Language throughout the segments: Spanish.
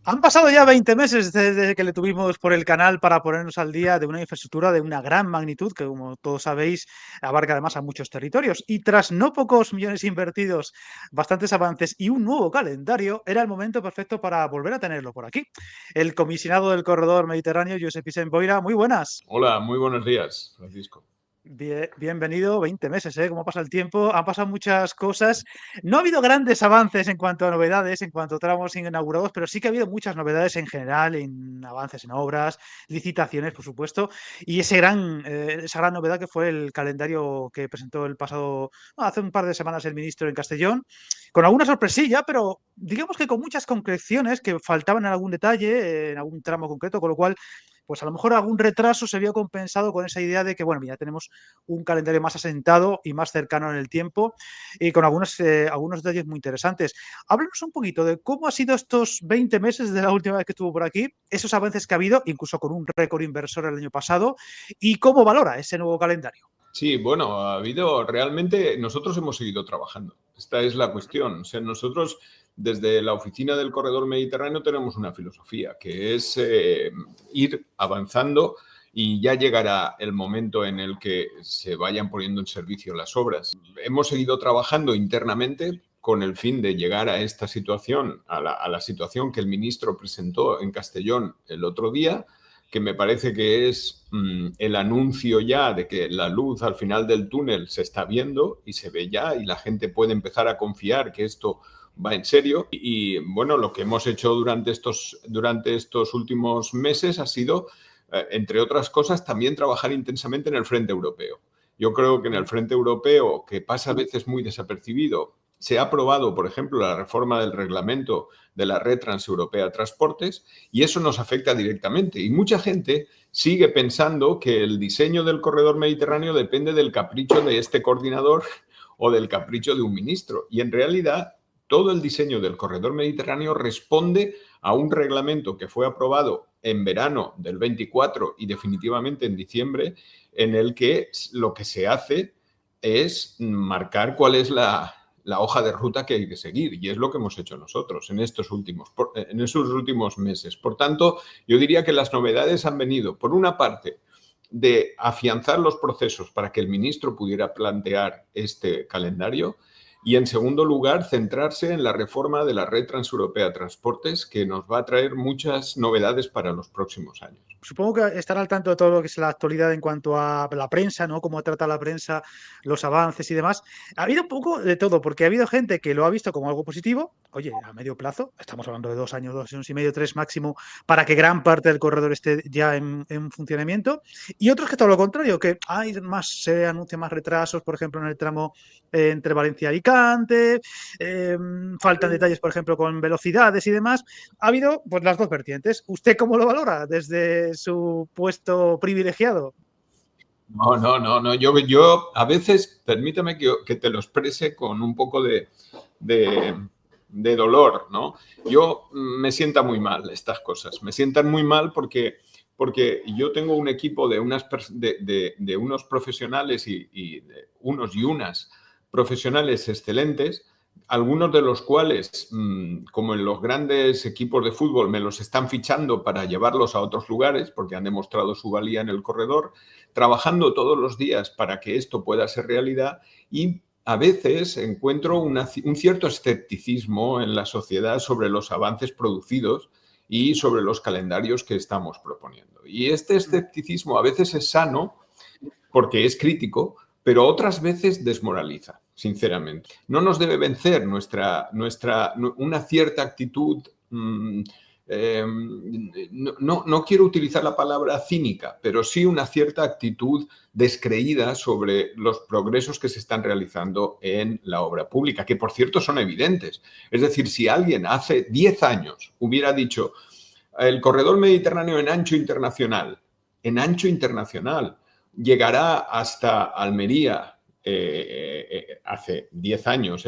Han pasado ya 20 meses desde que le tuvimos por el canal para ponernos al día de una infraestructura de una gran magnitud que, como todos sabéis, abarca además a muchos territorios. Y tras no pocos millones invertidos, bastantes avances y un nuevo calendario, era el momento perfecto para volver a tenerlo por aquí. El comisionado del corredor mediterráneo, Josep Vicent Boira, muy buenas. Hola, muy buenos días, Francisco. Bienvenido, 20 meses, ¿eh? ¿Cómo pasa el tiempo? Han pasado muchas cosas. No ha habido grandes avances en cuanto a novedades, en cuanto a tramos inaugurados, pero sí que ha habido muchas novedades en general, en avances en obras, licitaciones, por supuesto, y esa gran novedad que fue el calendario que presentó hace un par de semanas el ministro en Castellón, con alguna sorpresilla, pero digamos que con muchas concreciones que faltaban en algún detalle, en algún tramo concreto, con lo cual pues a lo mejor algún retraso se vio compensado con esa idea de que, bueno, ya tenemos un calendario más asentado y más cercano en el tiempo y con algunos detalles muy interesantes. Háblanos un poquito de cómo ha sido estos 20 meses desde la última vez que estuvo por aquí, esos avances que ha habido, incluso con un récord inversor el año pasado, y cómo valora ese nuevo calendario. Sí, bueno, realmente nosotros hemos seguido trabajando. Esta es la cuestión. O sea, nosotros desde la oficina del Corredor Mediterráneo tenemos una filosofía que es ir avanzando y ya llegará el momento en el que se vayan poniendo en servicio las obras. Hemos seguido trabajando internamente con el fin de llegar a esta situación, a la situación que el ministro presentó en Castellón el otro día, que me parece que es el anuncio ya de que la luz al final del túnel se está viendo y se ve ya y la gente puede empezar a confiar que esto va en serio. Y bueno, lo que hemos hecho durante estos últimos meses ha sido, entre otras cosas, también trabajar intensamente en el frente europeo. Yo creo que en el frente europeo, que pasa a veces muy desapercibido, se ha aprobado, por ejemplo, la reforma del reglamento de la Red Transeuropea Transportes y eso nos afecta directamente. Y mucha gente sigue pensando que el diseño del corredor mediterráneo depende del capricho de este coordinador o del capricho de un ministro. Y en realidad, todo el diseño del corredor mediterráneo responde a un reglamento que fue aprobado en verano del 24 y definitivamente en diciembre, en el que lo que se hace es marcar cuál es la hoja de ruta que hay que seguir y es lo que hemos hecho nosotros en esos últimos meses. Por tanto, yo diría que las novedades han venido, por una parte, de afianzar los procesos para que el ministro pudiera plantear este calendario y, en segundo lugar, centrarse en la reforma de la Red Transeuropea Transportes, que nos va a traer muchas novedades para los próximos años. Supongo que estará al tanto de todo lo que es la actualidad en cuanto a la prensa, ¿no? Cómo trata la prensa los avances y demás. Ha habido un poco de todo, porque ha habido gente que lo ha visto como algo positivo. Oye, a medio plazo, estamos hablando de 2 años, 2 años y medio, 3 máximo, para que gran parte del corredor esté ya en funcionamiento. Y otros que todo lo contrario, que se anuncian más retrasos, por ejemplo, en el tramo entre Valencia y Alicante, faltan detalles, por ejemplo, con velocidades y demás. Ha habido pues las dos vertientes. ¿Usted cómo lo valora desde su puesto privilegiado? No. Yo a veces, permítame que te lo exprese con un poco de dolor, ¿no? Yo me sienta muy mal estas cosas. Me sientan muy mal porque yo tengo un equipo de unos profesionales y de unos y unas profesionales excelentes, algunos de los cuales, como en los grandes equipos de fútbol, me los están fichando para llevarlos a otros lugares porque han demostrado su valía en el corredor, trabajando todos los días para que esto pueda ser realidad y a veces encuentro un cierto escepticismo en la sociedad sobre los avances producidos y sobre los calendarios que estamos proponiendo. Y este escepticismo a veces es sano porque es crítico, pero otras veces desmoraliza, sinceramente. No nos debe vencer una cierta actitud. No quiero utilizar la palabra cínica, pero sí una cierta actitud descreída sobre los progresos que se están realizando en la obra pública, que por cierto son evidentes. Es decir, si alguien hace 10 años hubiera dicho el corredor mediterráneo en ancho internacional, llegará hasta Almería, hace 10 años,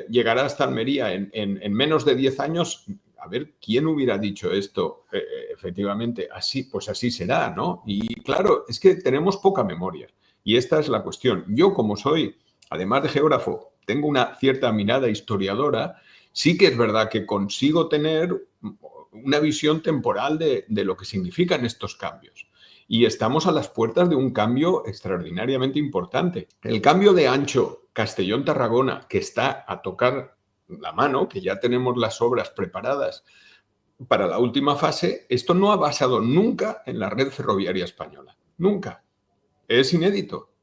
llegará hasta Almería en menos de 10 años. A ver, ¿quién hubiera dicho esto? Efectivamente, pues así será, ¿no? Y claro, es que tenemos poca memoria. Y esta es la cuestión. Yo, como soy, además de geógrafo, tengo una cierta mirada historiadora, sí que es verdad que consigo tener una visión temporal de lo que significan estos cambios. Y estamos a las puertas de un cambio extraordinariamente importante. El cambio de ancho Castellón-Tarragona, que está a tocar la mano, que ya tenemos las obras preparadas para la última fase, esto no ha basado nunca en la red ferroviaria española. Nunca. Es inédito.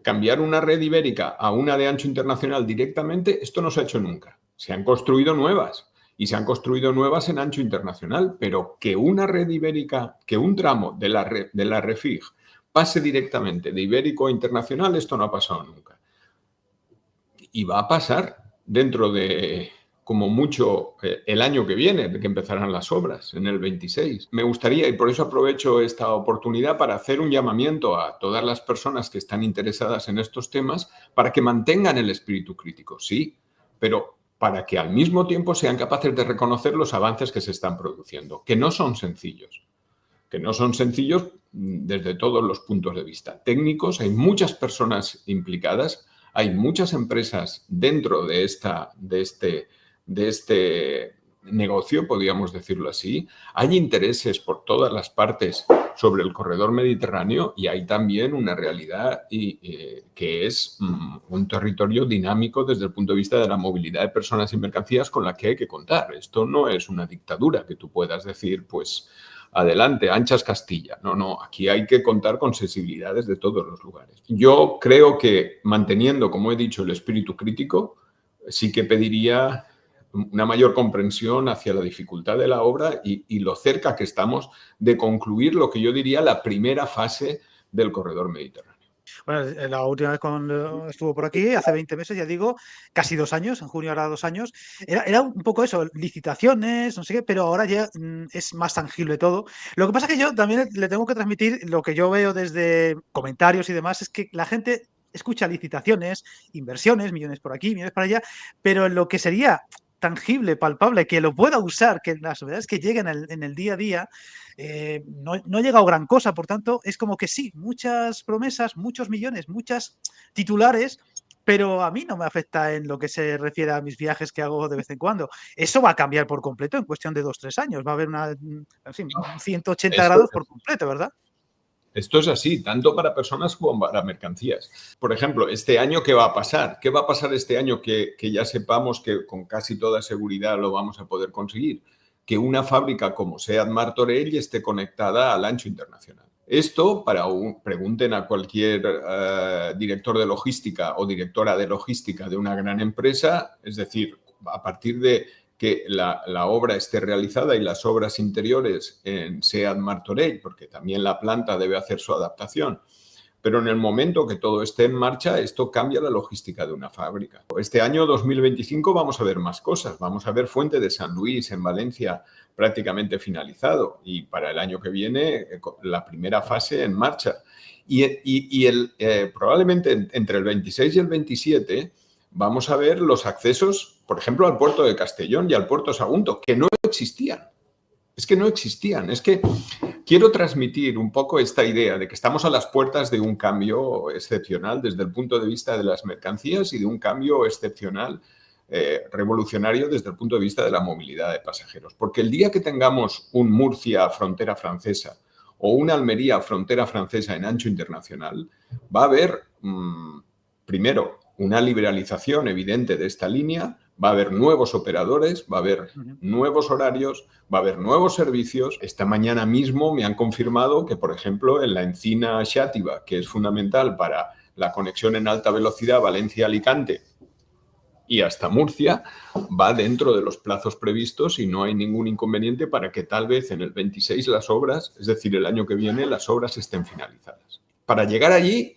Cambiar una red ibérica a una de ancho internacional directamente, esto no se ha hecho nunca. Se han construido nuevas. Y se han construido nuevas en ancho internacional, pero que una red ibérica, que un tramo de la REFIG pase directamente de ibérico a internacional, esto no ha pasado nunca. Y va a pasar dentro de, como mucho, el año que viene, de que empezarán las obras, en el 26. Me gustaría, y por eso aprovecho esta oportunidad para hacer un llamamiento a todas las personas que están interesadas en estos temas para que mantengan el espíritu crítico, sí, pero para que al mismo tiempo sean capaces de reconocer los avances que se están produciendo, que no son sencillos desde todos los puntos de vista técnicos. Hay muchas personas implicadas, hay muchas empresas dentro de este negocio, podríamos decirlo así. Hay intereses por todas las partes sobre el corredor mediterráneo y hay también una realidad que es un territorio dinámico desde el punto de vista de la movilidad de personas y mercancías con la que hay que contar. Esto no es una dictadura que tú puedas decir, pues, adelante, anchas Castilla. No, aquí hay que contar con sensibilidades de todos los lugares. Yo creo que manteniendo, como he dicho, el espíritu crítico, sí que pediría una mayor comprensión hacia la dificultad de la obra y lo cerca que estamos de concluir lo que yo diría la primera fase del corredor mediterráneo. Bueno, la última vez cuando estuvo por aquí, hace 20 meses, ya digo, casi 2 años, en junio hará 2 años, era un poco eso, licitaciones, no sé qué, pero ahora ya es más tangible todo. Lo que pasa es que yo también le tengo que transmitir lo que yo veo desde comentarios y demás, es que la gente escucha licitaciones, inversiones, millones por aquí, millones por allá, pero en lo que sería tangible, palpable, que lo pueda usar, que las novedades que lleguen en el día a día, no ha llegado gran cosa. Por tanto, es como que sí, muchas promesas, muchos millones, muchas titulares, pero a mí no me afecta en lo que se refiere a mis viajes que hago de vez en cuando. Eso va a cambiar por completo en cuestión de 2-3 años. Va a haber en fin, 180 grados por completo, ¿verdad? Esto es así, tanto para personas como para mercancías. Por ejemplo, este año, ¿qué va a pasar? ¿Qué va a pasar este año que ya sepamos que con casi toda seguridad lo vamos a poder conseguir? Que una fábrica como SEAT Martorell esté conectada al ancho internacional. Esto, pregunten a cualquier director de logística o directora de logística de una gran empresa, es decir, a partir de que la obra esté realizada y las obras interiores en SEAT Martorell, porque también la planta debe hacer su adaptación. Pero en el momento que todo esté en marcha, esto cambia la logística de una fábrica. Este año 2025 vamos a ver más cosas. Vamos a ver Fuente de San Luis en Valencia prácticamente finalizado y para el año que viene la primera fase en marcha. Probablemente entre el 26 y el 27 vamos a ver los accesos, por ejemplo, al puerto de Castellón y al puerto Sagunto, que no existían. Es que no existían. Es que quiero transmitir un poco esta idea de que estamos a las puertas de un cambio excepcional desde el punto de vista de las mercancías y de un cambio excepcional, revolucionario desde el punto de vista de la movilidad de pasajeros. Porque el día que tengamos un Murcia frontera francesa o una Almería frontera francesa en ancho internacional, va a haber, primero, una liberalización evidente de esta línea, va a haber nuevos operadores, va a haber nuevos horarios, va a haber nuevos servicios. Esta mañana mismo me han confirmado que, por ejemplo, en la Encina Xàtiva, que es fundamental para la conexión en alta velocidad Valencia-Alicante y hasta Murcia, va dentro de los plazos previstos y no hay ningún inconveniente para que tal vez en el 26 las obras, es decir, el año que viene, las obras estén finalizadas. Para llegar allí,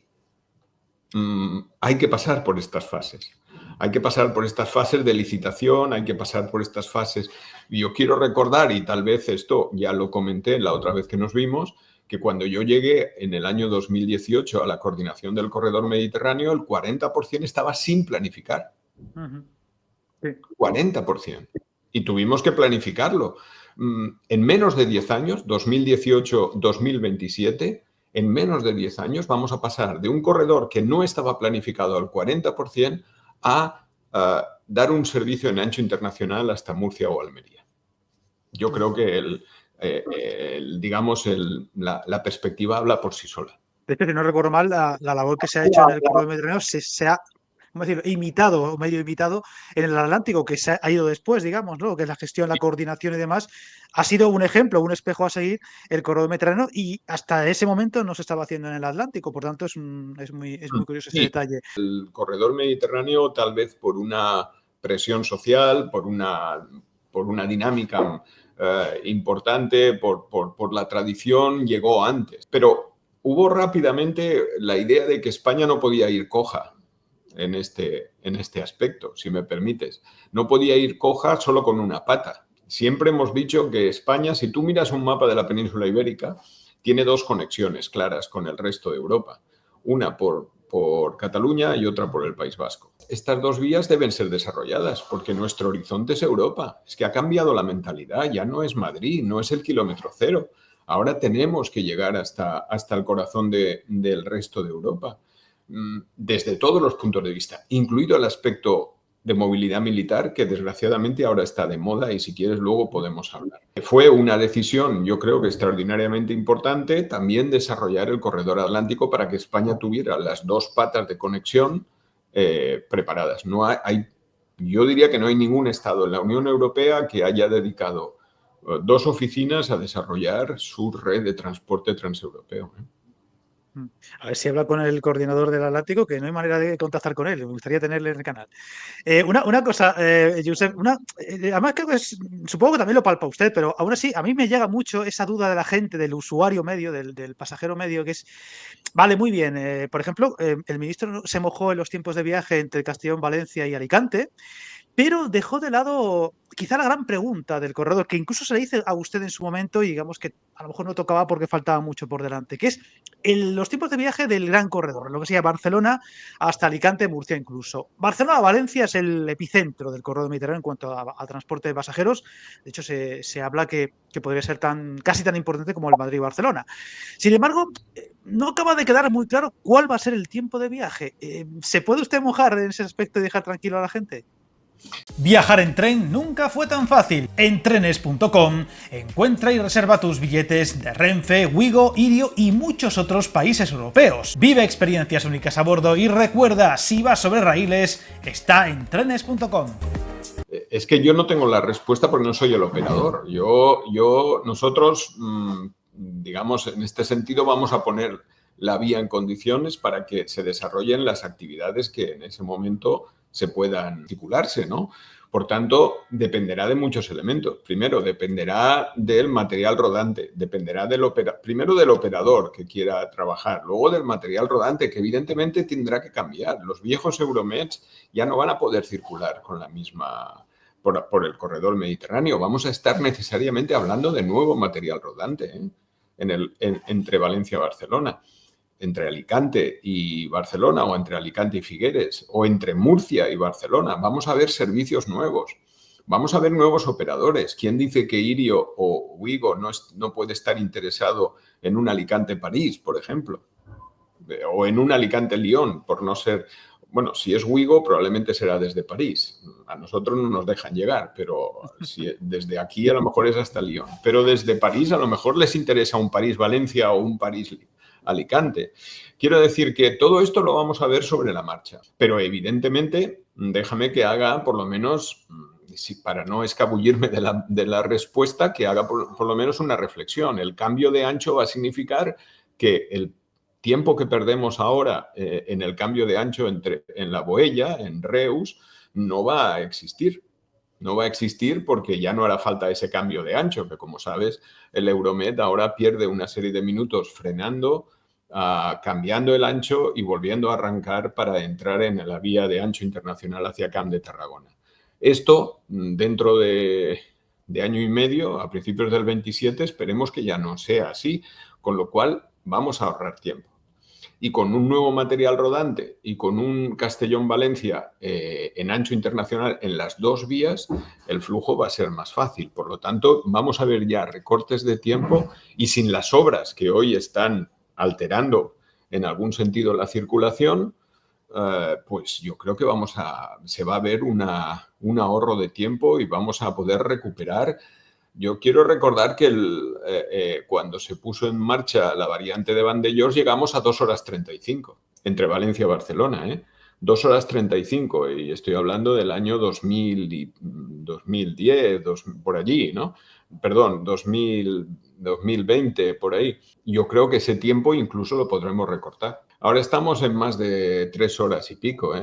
hay que pasar por estas fases. Hay que pasar por estas fases de licitación, hay que pasar por estas fases. Y yo quiero recordar, y tal vez esto ya lo comenté la otra vez que nos vimos, que cuando yo llegué en el año 2018 a la coordinación del corredor mediterráneo, el 40% estaba sin planificar. Sí. 40%. Y tuvimos que planificarlo. En menos de 10 años, 2018-2027, en menos de 10 años vamos a pasar de un corredor que no estaba planificado al 40% a dar un servicio en ancho internacional hasta Murcia o Almería. Yo creo que la perspectiva habla por sí sola. De hecho, si no recuerdo mal, la labor que se ha hecho en el corredor mediterráneo se ha, ¿cómo decirlo?, imitado o medio imitado en el Atlántico, que se ha ido después, digamos, ¿no? Que es la gestión, la coordinación y demás. Ha sido un ejemplo, un espejo a seguir el corredor mediterráneo y hasta ese momento no se estaba haciendo en el Atlántico. Por tanto, es muy curioso ese Sí, detalle. el corredor mediterráneo, tal vez por una presión social, por una dinámica importante, por la tradición, llegó antes. Pero hubo rápidamente la idea de que España no podía ir coja en este aspecto, si me permites. No podía ir coja solo con una pata. Siempre hemos dicho que España, si tú miras un mapa de la península ibérica, tiene dos conexiones claras con el resto de Europa. Una por Cataluña y otra por el País Vasco. Estas dos vías deben ser desarrolladas porque nuestro horizonte es Europa. Es que ha cambiado la mentalidad, ya no es Madrid, no es el kilómetro cero. Ahora tenemos que llegar hasta el corazón del resto de Europa, desde todos los puntos de vista, incluido el aspecto de movilidad militar, que desgraciadamente ahora está de moda y si quieres luego podemos hablar. Fue una decisión, yo creo que extraordinariamente importante, también desarrollar el corredor atlántico para que España tuviera las dos patas de conexión preparadas. Yo diría que no hay ningún estado en la Unión Europea que haya dedicado dos oficinas a desarrollar su red de transporte transeuropeo. A ver si habla con el coordinador del Atlántico, que no hay manera de contactar con él. Me gustaría tenerle en el canal. Una cosa, Josep, además creo que supongo que también lo palpa usted, pero aún así a mí me llega mucho esa duda de la gente, del usuario medio, del pasajero medio, que es, vale, muy bien, por ejemplo, el ministro se mojó en los tiempos de viaje entre Castellón, Valencia y Alicante, pero dejó de lado quizá la gran pregunta del corredor, que incluso se le dice a usted en su momento y digamos que a lo mejor no tocaba porque faltaba mucho por delante, que es los tiempos de viaje del gran corredor, lo que sería Barcelona hasta Alicante, Murcia incluso. Barcelona a Valencia es el epicentro del corredor mediterráneo en cuanto a transporte de pasajeros. De hecho, se habla que podría ser casi tan importante como el Madrid-Barcelona. Sin embargo, no acaba de quedar muy claro cuál va a ser el tiempo de viaje. ¿Se puede usted mojar en ese aspecto y dejar tranquilo a la gente? Viajar en tren nunca fue tan fácil. En trenes.com encuentra y reserva tus billetes de Renfe, Wigo, Irio y muchos otros países europeos. Vive experiencias únicas a bordo y recuerda, si vas sobre raíles, está en trenes.com. Es que yo no tengo la respuesta porque no soy el operador. Nosotros, digamos, en este sentido vamos a poner la vía en condiciones para que se desarrollen las actividades que en ese momento se puedan articularse, ¿no? Por tanto, dependerá de muchos elementos. Primero, dependerá del material rodante, dependerá primero del operador que quiera trabajar, luego del material rodante, que evidentemente tendrá que cambiar. Los viejos Euromeds ya no van a poder circular con la misma por el corredor mediterráneo. Vamos a estar necesariamente hablando de nuevo material rodante, entre Valencia y Barcelona, entre Alicante y Barcelona, o entre Alicante y Figueres, o entre Murcia y Barcelona. Vamos a ver servicios nuevos, vamos a ver nuevos operadores. ¿Quién dice que Irio o Wigo no puede estar interesado en un Alicante-París, por ejemplo? O en un Alicante-Lyon, por no ser... Bueno, si es Wigo, probablemente será desde París. A nosotros no nos dejan llegar, pero desde aquí a lo mejor es hasta Lyon. Pero desde París a lo mejor les interesa un París-Valencia o un París-Alicante. Quiero decir que todo esto lo vamos a ver sobre la marcha. Pero evidentemente, déjame que haga por lo menos, para no escabullirme de la respuesta, que haga por lo menos una reflexión. El cambio de ancho va a significar que el tiempo que perdemos ahora en el cambio de ancho en la Boella, en Reus, no va a existir. No va a existir porque ya no hará falta ese cambio de ancho, que como sabes, el Euromed ahora pierde una serie de minutos frenando, cambiando el ancho y volviendo a arrancar para entrar en la vía de ancho internacional hacia Camp de Tarragona. Esto, dentro de año y medio, a principios del 27, esperemos que ya no sea así, con lo cual vamos a ahorrar tiempo. Y con un nuevo material rodante y con un Castellón-Valencia en ancho internacional en las dos vías, el flujo va a ser más fácil. Por lo tanto, vamos a ver ya recortes de tiempo y sin las obras que hoy están alterando en algún sentido la circulación, pues yo creo que se va a ver un ahorro de tiempo y vamos a poder recuperar Yo quiero recordar que cuando se puso en marcha la variante de Vandellós llegamos a 2 horas 35 entre Valencia y Barcelona, 2 horas 35, y estoy hablando del año 2010, por allí, ¿no? Perdón, 2020, por ahí. Yo creo que ese tiempo incluso lo podremos recortar. Ahora estamos en más de 3 horas y pico,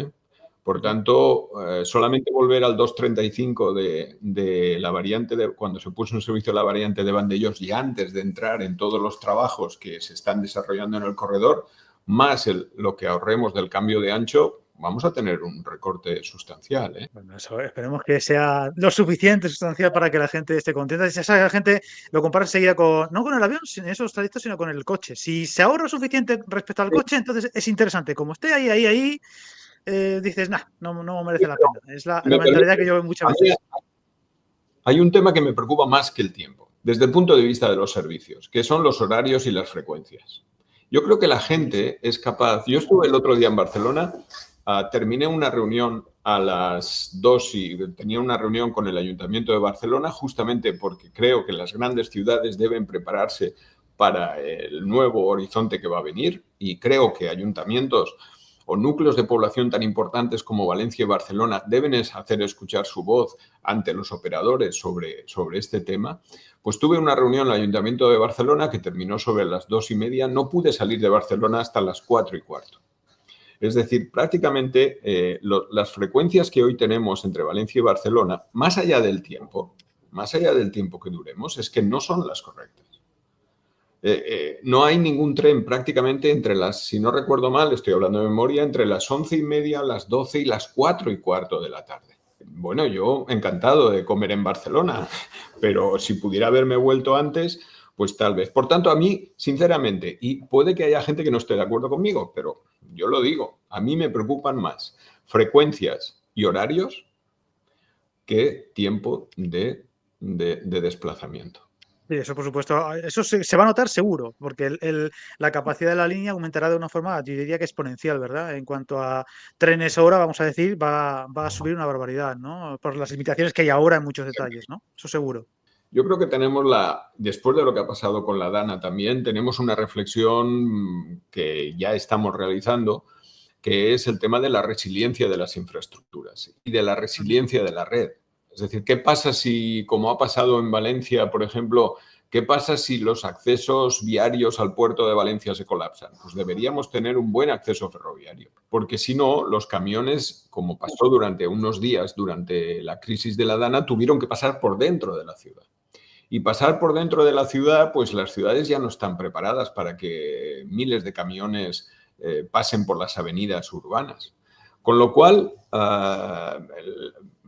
Por tanto, solamente volver al 2.35 de la variante cuando se puso en servicio la variante de Vandellós y antes de entrar en todos los trabajos que se están desarrollando en el corredor, más lo que ahorremos del cambio de ancho, vamos a tener un recorte sustancial. Bueno, eso esperemos que sea lo suficiente, sustancial para que la gente esté contenta. Si esa gente lo compara enseguida no con el avión, sin esos trayectos, sino con el coche. Si se ahorra suficiente respecto al coche, entonces es interesante. Como esté ahí, dices, nah, no merece la pena. Es la mentalidad que yo veo muchas veces. Hay un tema que me preocupa más que el tiempo, desde el punto de vista de los servicios, que son los horarios y las frecuencias. Yo creo que la gente es capaz. Yo estuve el otro día en Barcelona, terminé una reunión a las 2 y tenía una reunión con el Ayuntamiento de Barcelona justamente porque creo que las grandes ciudades deben prepararse para el nuevo horizonte que va a venir y creo que ayuntamientos o núcleos de población tan importantes como Valencia y Barcelona deben hacer escuchar su voz ante los operadores sobre este tema. Pues tuve una reunión en el Ayuntamiento de Barcelona que terminó sobre las 2:30. No pude salir de Barcelona hasta las 4:15. Es decir, prácticamente las frecuencias que hoy tenemos entre Valencia y Barcelona, más allá del tiempo que duremos, es que no son las correctas. No hay ningún tren prácticamente si no recuerdo mal, estoy hablando de memoria, entre las 11:30, las 12 y las 4:15 de la tarde. Bueno, yo encantado de comer en Barcelona, pero si pudiera haberme vuelto antes, pues tal vez. Por tanto, a mí, sinceramente, y puede que haya gente que no esté de acuerdo conmigo, pero yo lo digo, a mí me preocupan más frecuencias y horarios que tiempo de desplazamiento. Sí, eso por supuesto, eso se va a notar seguro, porque la capacidad de la línea aumentará de una forma, yo diría que exponencial, ¿verdad? En cuanto a trenes hora, vamos a decir, va a subir una barbaridad, ¿no? Por las limitaciones que hay ahora en muchos detalles, ¿no? Eso seguro. Yo creo que tenemos después de lo que ha pasado con la DANA también, tenemos una reflexión que ya estamos realizando, que es el tema de la resiliencia de las infraestructuras y de la resiliencia de la red. Es decir, ¿qué pasa si, como ha pasado en Valencia, por ejemplo, qué pasa si los accesos viarios al puerto de Valencia se colapsan? Pues deberíamos tener un buen acceso ferroviario, porque si no, los camiones, como pasó durante unos días, durante la crisis de la DANA, tuvieron que pasar por dentro de la ciudad. Y pasar por dentro de la ciudad, pues las ciudades ya no están preparadas para que miles de camiones pasen por las avenidas urbanas. Con lo cual,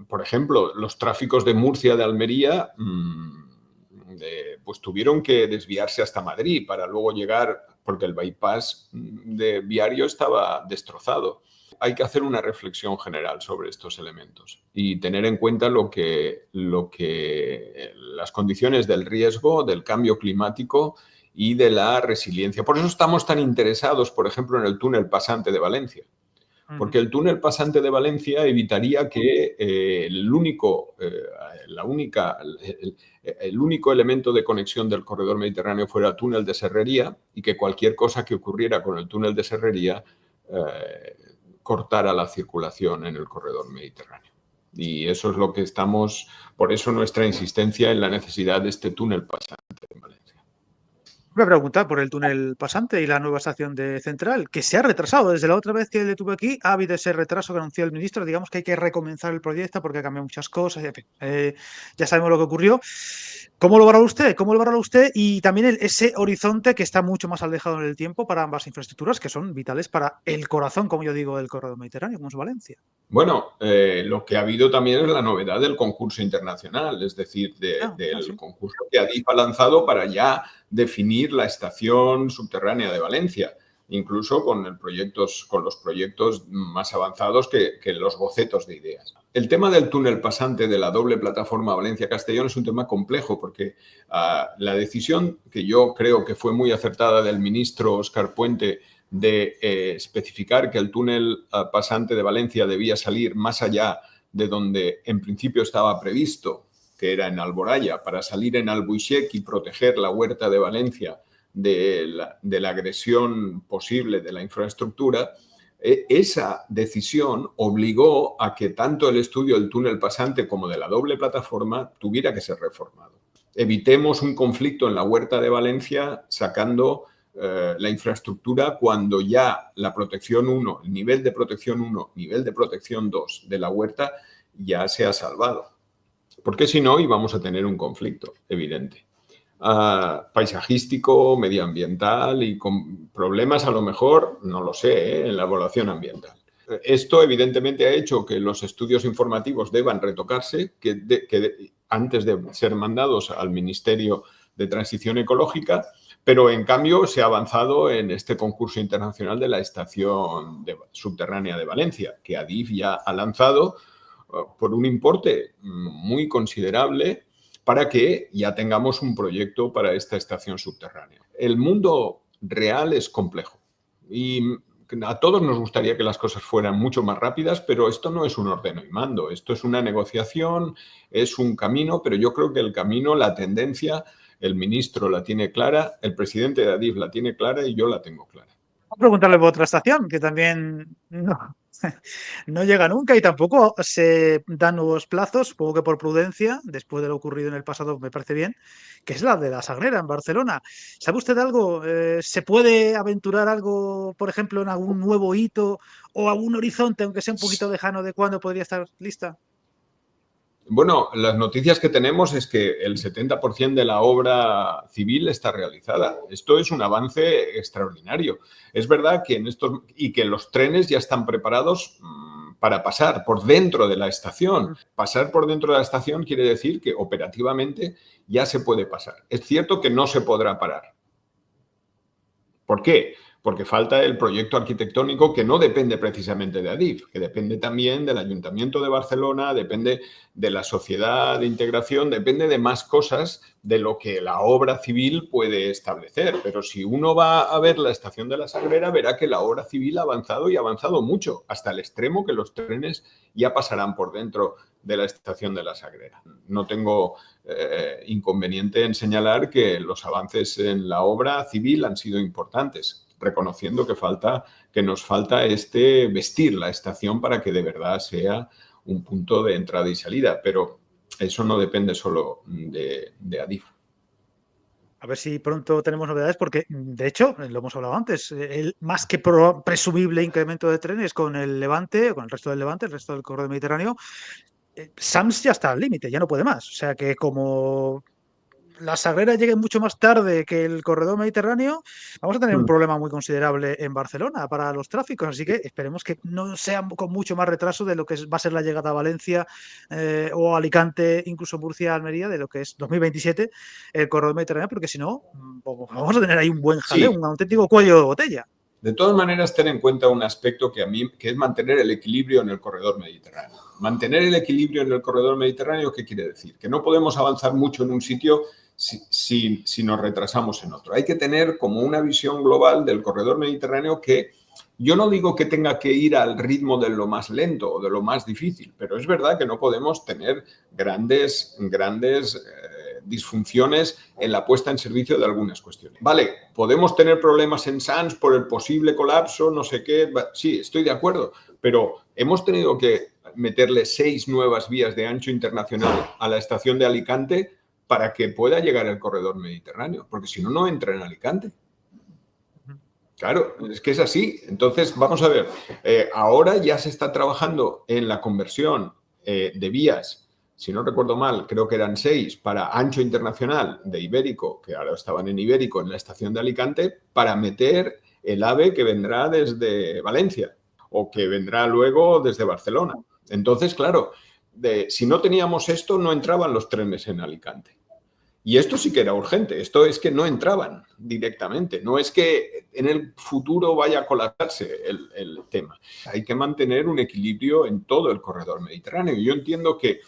por ejemplo, los tráficos de Murcia, de Almería, pues tuvieron que desviarse hasta Madrid para luego llegar, porque el bypass viario estaba destrozado. Hay que hacer una reflexión general sobre estos elementos y tener en cuenta las condiciones del riesgo, del cambio climático y de la resiliencia. Por eso estamos tan interesados, por ejemplo, en el túnel pasante de Valencia. Porque el túnel pasante de Valencia evitaría que el único elemento de conexión del corredor mediterráneo fuera el túnel de Serrería y que cualquier cosa que ocurriera con el túnel de Serrería cortara la circulación en el corredor mediterráneo. Y eso es lo que por eso nuestra insistencia en la necesidad de este túnel pasante en Valencia. Voy a preguntar por el túnel pasante y la nueva estación de Central, que se ha retrasado. Desde la otra vez que le tuve aquí, ha habido ese retraso que anunció el ministro. Digamos que hay que recomenzar el proyecto porque ha cambiado muchas cosas. En fin, ya sabemos lo que ocurrió. ¿Cómo lo valora usted? ¿Cómo lo valora usted? Y también ese horizonte que está mucho más alejado en el tiempo para ambas infraestructuras que son vitales para el corazón, como yo digo, del corredor mediterráneo, como es Valencia. Bueno, lo que ha habido también es la novedad del concurso internacional, es decir, del concurso que Adif ha lanzado para ya definir la estación subterránea de Valencia, incluso con los proyectos más avanzados que los bocetos de ideas. El tema del túnel pasante de la doble plataforma Valencia-Castellón es un tema complejo porque la decisión que yo creo que fue muy acertada del ministro Óscar Puente de especificar que el túnel pasante de Valencia debía salir más allá de donde en principio estaba previsto, que era en Alboraya, para salir en Albuixec y proteger la huerta de Valencia de la agresión posible de la infraestructura, esa decisión obligó a que tanto el estudio del túnel pasante como de la doble plataforma tuviera que ser reformado. Evitemos un conflicto en la huerta de Valencia sacando la infraestructura cuando ya la protección 1, el nivel de protección 1, nivel de protección 2 de la huerta ya se ha salvado. Porque si no, íbamos a tener un conflicto evidente. Paisajístico, medioambiental y con problemas a lo mejor, no lo sé, en la evaluación ambiental. Esto evidentemente ha hecho que los estudios informativos deban retocarse, que antes de ser mandados al Ministerio de Transición Ecológica, pero en cambio se ha avanzado en este concurso internacional de la estación subterránea de Valencia, que Adif ya ha lanzado por un importe muy considerable para que ya tengamos un proyecto para esta estación subterránea. El mundo real es complejo y a todos nos gustaría que las cosas fueran mucho más rápidas, pero esto no es un ordeno y mando, esto es una negociación, es un camino, pero yo creo que el camino, la tendencia, el ministro la tiene clara, el presidente de Adif la tiene clara y yo la tengo clara. Voy a preguntarle por otra estación que también no llega nunca y tampoco se dan nuevos plazos, supongo que por prudencia, después de lo ocurrido en el pasado me parece bien, que es la de la Sagrera en Barcelona. ¿Sabe usted algo? ¿Se puede aventurar algo, por ejemplo, en algún nuevo hito o algún horizonte, aunque sea un poquito lejano, de cuándo podría estar lista? Bueno, las noticias que tenemos es que el 70% de la obra civil está realizada. Esto es un avance extraordinario. Es verdad que que los trenes ya están preparados para pasar por dentro de la estación. Pasar por dentro de la estación quiere decir que operativamente ya se puede pasar. Es cierto que no se podrá parar. ¿Por qué? Porque falta el proyecto arquitectónico que no depende precisamente de Adif, que depende también del Ayuntamiento de Barcelona, depende de la sociedad de integración, depende de más cosas de lo que la obra civil puede establecer. Pero si uno va a ver la estación de la Sagrera, verá que la obra civil ha avanzado y ha avanzado mucho, hasta el extremo que los trenes ya pasarán por dentro de la estación de la Sagrera. No tengo inconveniente en señalar que los avances en la obra civil han sido importantes, reconociendo que nos falta vestir la estación para que de verdad sea un punto de entrada y salida, pero eso no depende solo de Adif. A ver si pronto tenemos novedades, porque de hecho, lo hemos hablado antes, el más que presumible incremento de trenes con el Levante, con el resto del Levante, el resto del corredor mediterráneo, Sams ya está al límite, ya no puede más. O sea que como la Sagrera llegue mucho más tarde que el corredor mediterráneo, vamos a tener un problema muy considerable en Barcelona para los tráficos. Así que esperemos que no sea con mucho más retraso de lo que va a ser la llegada a Valencia o Alicante, incluso Murcia, Almería, de lo que es 2027 el corredor mediterráneo, porque si no, vamos a tener ahí un buen jaleo, un auténtico cuello de botella. De todas maneras, ten en cuenta un aspecto que es mantener el equilibrio en el corredor mediterráneo. Mantener el equilibrio en el corredor mediterráneo, ¿qué quiere decir? Que no podemos avanzar mucho en un sitio si nos retrasamos en otro. Hay que tener como una visión global del corredor mediterráneo que yo no digo que tenga que ir al ritmo de lo más lento o de lo más difícil, pero es verdad que no podemos tener grandes disfunciones en la puesta en servicio de algunas cuestiones. Vale, podemos tener problemas en Sants por el posible colapso, no sé qué, sí, estoy de acuerdo, pero hemos tenido que meterle 6 nuevas vías de ancho internacional a la estación de Alicante para que pueda llegar el corredor mediterráneo, porque si no, no entra en Alicante. Claro, es que es así. Entonces, vamos a ver, ahora ya se está trabajando en la conversión de vías, si no recuerdo mal, creo que eran 6 para ancho internacional de Ibérico, que ahora estaban en Ibérico en la estación de Alicante, para meter el AVE que vendrá desde Valencia o que vendrá luego desde Barcelona. Entonces, claro, si no teníamos esto, no entraban los trenes en Alicante. Y esto sí que era urgente, esto es que no entraban directamente, no es que en el futuro vaya a colapsarse el tema. Hay que mantener un equilibrio en todo el corredor mediterráneo. Yo entiendo que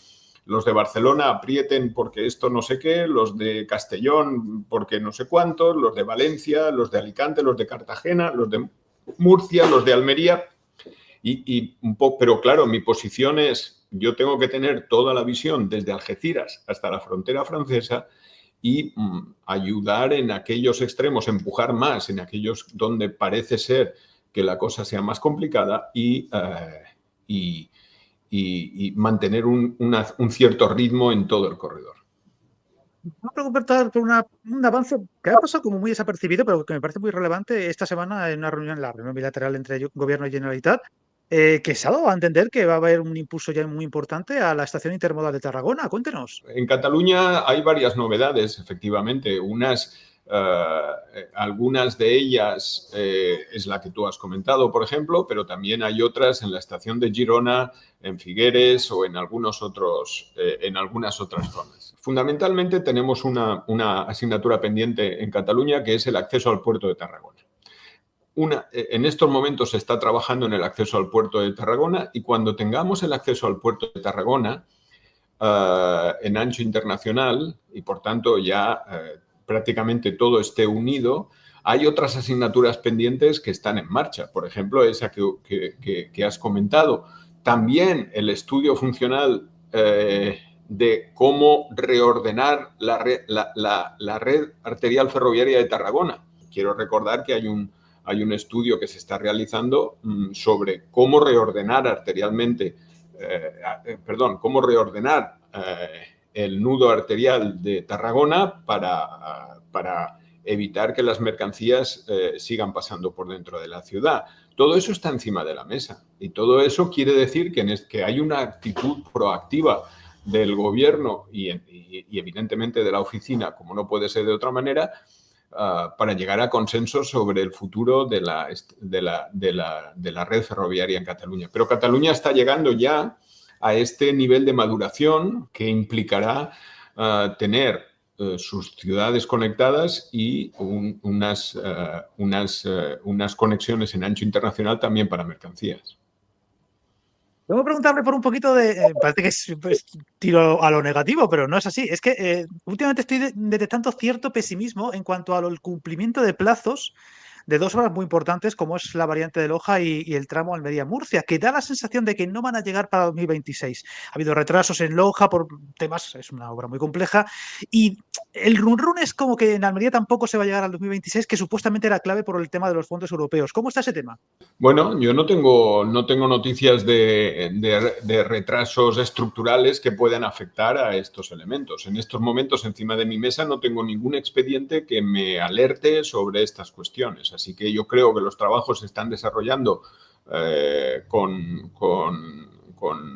los de Barcelona aprieten porque esto no sé qué, los de Castellón porque no sé cuántos, los de Valencia, los de Alicante, los de Cartagena, los de Murcia, los de Almería. Y un poco, pero claro, mi posición es yo tengo que tener toda la visión desde Algeciras hasta la frontera francesa y ayudar en aquellos extremos, empujar más en aquellos donde parece ser que la cosa sea más complicada y mantener un cierto ritmo en todo el corredor. Me voy a preguntar por un avance que ha pasado como muy desapercibido, pero que me parece muy relevante esta semana en una reunión, la reunión bilateral entre Gobierno y Generalitat, que se ha dado a entender que va a haber un impulso ya muy importante a la estación intermodal de Tarragona. Cuéntenos. En Cataluña hay varias novedades, efectivamente. Algunas de ellas es la que tú has comentado, por ejemplo, pero también hay otras en la estación de Girona, en Figueres o en algunas otras zonas. Fundamentalmente tenemos una asignatura pendiente en Cataluña, que es el acceso al puerto de Tarragona. En estos momentos se está trabajando en el acceso al puerto de Tarragona y cuando tengamos el acceso al puerto de Tarragona en ancho internacional y por tanto ya prácticamente todo esté unido, hay otras asignaturas pendientes que están en marcha. Por ejemplo, esa que has comentado. También el estudio funcional de cómo reordenar la red arterial ferroviaria de Tarragona. Quiero recordar que hay un estudio que se está realizando sobre cómo reordenar arterialmente, cómo reordenar el nudo arterial de Tarragona para evitar que las mercancías sigan pasando por dentro de la ciudad. Todo eso está encima de la mesa y todo eso quiere decir que hay una actitud proactiva del gobierno y evidentemente de la oficina, como no puede ser de otra manera, para llegar a consensos sobre el futuro de la red ferroviaria en Cataluña. Pero Cataluña está llegando ya a este nivel de maduración que implicará tener sus ciudades conectadas y unas conexiones en ancho internacional también para mercancías. Tengo que preguntarle por un poquito de. Parece que es tiro a lo negativo, pero no es así. Es que últimamente estoy detectando cierto pesimismo en cuanto al cumplimiento de plazos de dos obras muy importantes, como es la variante de Loja y el tramo Almería-Murcia, que da la sensación de que no van a llegar para 2026. Ha habido retrasos en Loja por temas, es una obra muy compleja, y el run es como que en Almería tampoco se va a llegar al 2026, que supuestamente era clave por el tema de los fondos europeos. ¿Cómo está ese tema? Bueno, yo no tengo noticias de retrasos estructurales que puedan afectar a estos elementos. En estos momentos, encima de mi mesa, no tengo ningún expediente que me alerte sobre estas cuestiones. Así que yo creo que los trabajos se están desarrollando con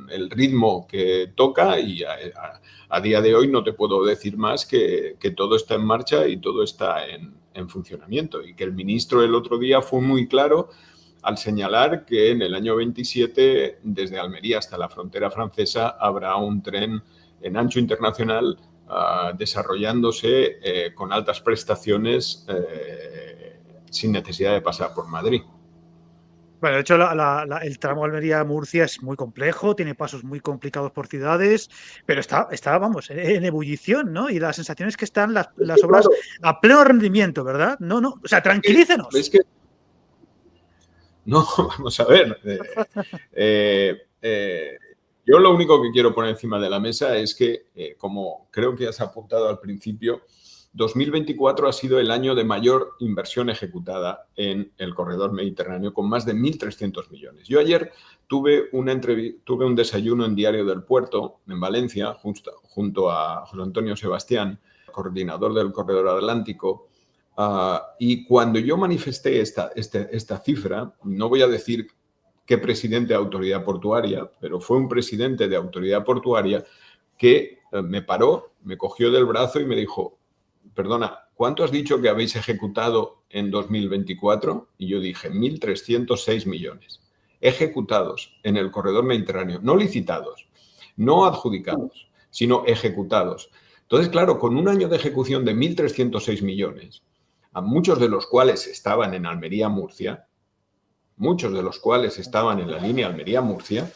el ritmo que toca y a día de hoy no te puedo decir más que todo está en marcha y todo está en funcionamiento. Y que el ministro el otro día fue muy claro al señalar que en el año 27, desde Almería hasta la frontera francesa, habrá un tren en ancho internacional desarrollándose con altas prestaciones sin necesidad de pasar por Madrid. Bueno, de hecho, el tramo Almería-Murcia es muy complejo, tiene pasos muy complicados por ciudades, pero está vamos, en ebullición, ¿no? Y la sensación es que están las obras a pleno rendimiento, ¿verdad? No, o sea, tranquilícenos. No, vamos a ver. Yo lo único que quiero poner encima de la mesa es que, como creo que has apuntado al principio, 2024 ha sido el año de mayor inversión ejecutada en el corredor mediterráneo, con más de 1.300 millones. Yo ayer tuve un desayuno en Diario del Puerto, en Valencia, junto a José Antonio Sebastián, coordinador del Corredor Atlántico, y cuando yo manifesté esta cifra, no voy a decir qué presidente de autoridad portuaria, pero fue un presidente de autoridad portuaria que me paró, me cogió del brazo y me dijo: perdona, ¿cuánto has dicho que habéis ejecutado en 2024? Y yo dije, 1.306 millones ejecutados en el corredor mediterráneo, no licitados, no adjudicados, sino ejecutados. Entonces, claro, con un año de ejecución de 1.306 millones, a muchos de los cuales estaban en Almería-Murcia, muchos de los cuales estaban en la línea Almería-Murcia,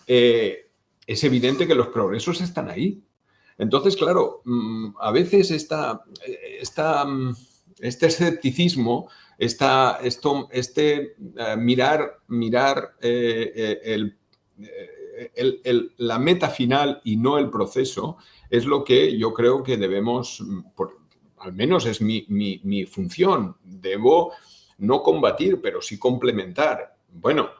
es evidente que los progresos están ahí. Entonces, claro, a veces este escepticismo, mirar la meta final y no el proceso es lo que yo creo que debemos, al menos es mi función, debo no combatir, pero sí complementar. Bueno,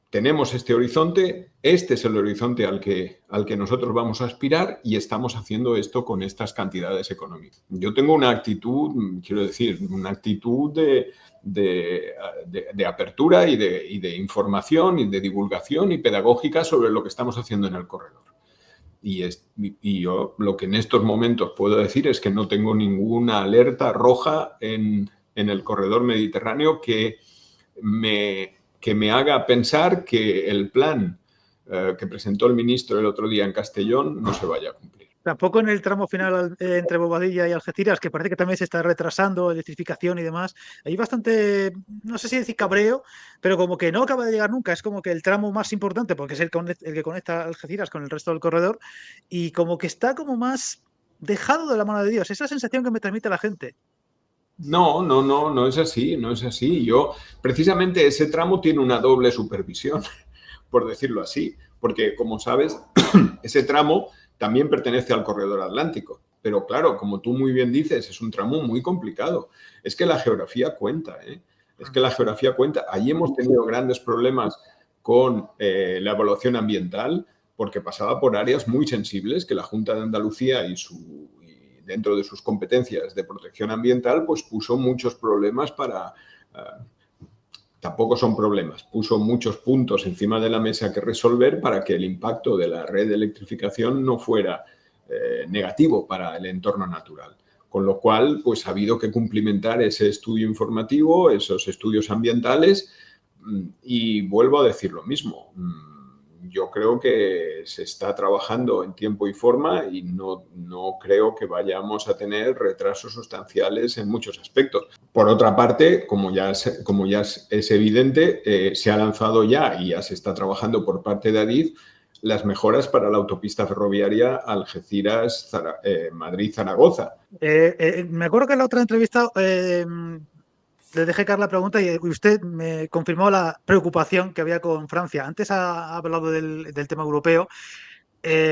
tenemos este horizonte, este es el horizonte al que nosotros vamos a aspirar y estamos haciendo esto con estas cantidades económicas. Yo tengo una actitud, quiero decir, una actitud de apertura y de información y de divulgación y pedagógica sobre lo que estamos haciendo en el corredor. Y yo lo que en estos momentos puedo decir es que no tengo ninguna alerta roja en el corredor mediterráneo que me haga pensar que el plan que presentó el ministro el otro día en Castellón no se vaya a cumplir. Tampoco en el tramo final entre Bobadilla y Algeciras, que parece que también se está retrasando, electrificación y demás. Hay bastante, no sé si decir cabreo, pero como que no acaba de llegar nunca. Es como que el tramo más importante, porque es el que conecta Algeciras con el resto del corredor, y como que está como más dejado de la mano de Dios. Esa sensación que me transmite la gente. No es así, no es así. Yo, precisamente ese tramo tiene una doble supervisión, por decirlo así, porque como sabes, ese tramo también pertenece al corredor atlántico. Pero claro, como tú muy bien dices, es un tramo muy complicado. Es que la geografía cuenta, ¿eh? Es que la geografía cuenta. Allí hemos tenido grandes problemas con la evaluación ambiental porque pasaba por áreas muy sensibles que la Junta de Andalucía dentro de sus competencias de protección ambiental, pues puso muchos problemas tampoco son problemas, puso muchos puntos encima de la mesa que resolver para que el impacto de la red de electrificación no fuera negativo para el entorno natural. Con lo cual, pues ha habido que cumplimentar ese estudio informativo, esos estudios ambientales, y vuelvo a decir lo mismo. Yo creo que se está trabajando en tiempo y forma y no creo que vayamos a tener retrasos sustanciales en muchos aspectos. Por otra parte, como ya es evidente, se ha lanzado ya y ya se está trabajando por parte de Adif las mejoras para la autopista ferroviaria Algeciras-Madrid-Zaragoza. Me acuerdo que en la otra entrevista le dejé caer la pregunta y usted me confirmó la preocupación que había con Francia. Antes ha hablado del tema europeo.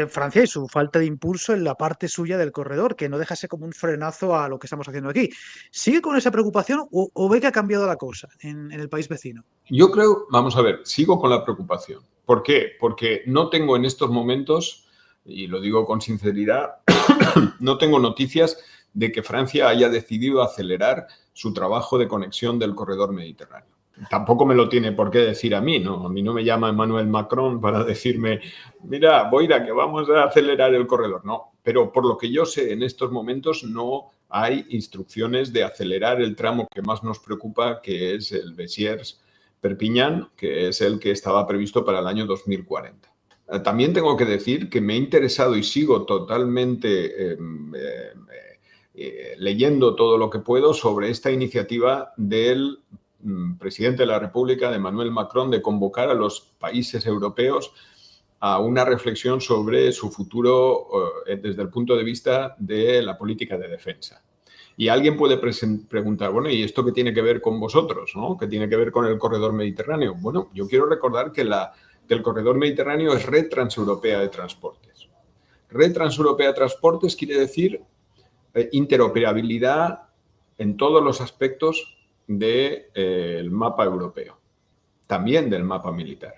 Francia y su falta de impulso en la parte suya del corredor, que no dejase como un frenazo a lo que estamos haciendo aquí. ¿Sigue con esa preocupación o ve que ha cambiado la cosa en el país vecino? Yo creo, vamos a ver, sigo con la preocupación. ¿Por qué? Porque no tengo en estos momentos, y lo digo con sinceridad, no tengo noticias de que Francia haya decidido acelerar su trabajo de conexión del corredor mediterráneo. Tampoco me lo tiene por qué decir a mí, ¿no? A mí no me llama Emmanuel Macron para decirme, mira, Boira, que vamos a acelerar el corredor. No, pero por lo que yo sé, en estos momentos no hay instrucciones de acelerar el tramo que más nos preocupa, que es el Béziers-Perpignan, que es el que estaba previsto para el año 2040. También tengo que decir que me he interesado y sigo totalmente leyendo todo lo que puedo sobre esta iniciativa del presidente de la República, de Emmanuel Macron, de convocar a los países europeos a una reflexión sobre su futuro desde el punto de vista de la política de defensa. Y alguien puede preguntar, bueno, ¿y esto qué tiene que ver con vosotros, ¿no? ¿Qué tiene que ver con el corredor mediterráneo? Bueno, yo quiero recordar que el corredor mediterráneo es Red Transeuropea de Transportes. Red Transeuropea de Transportes quiere decir interoperabilidad en todos los aspectos del mapa europeo, también del mapa militar.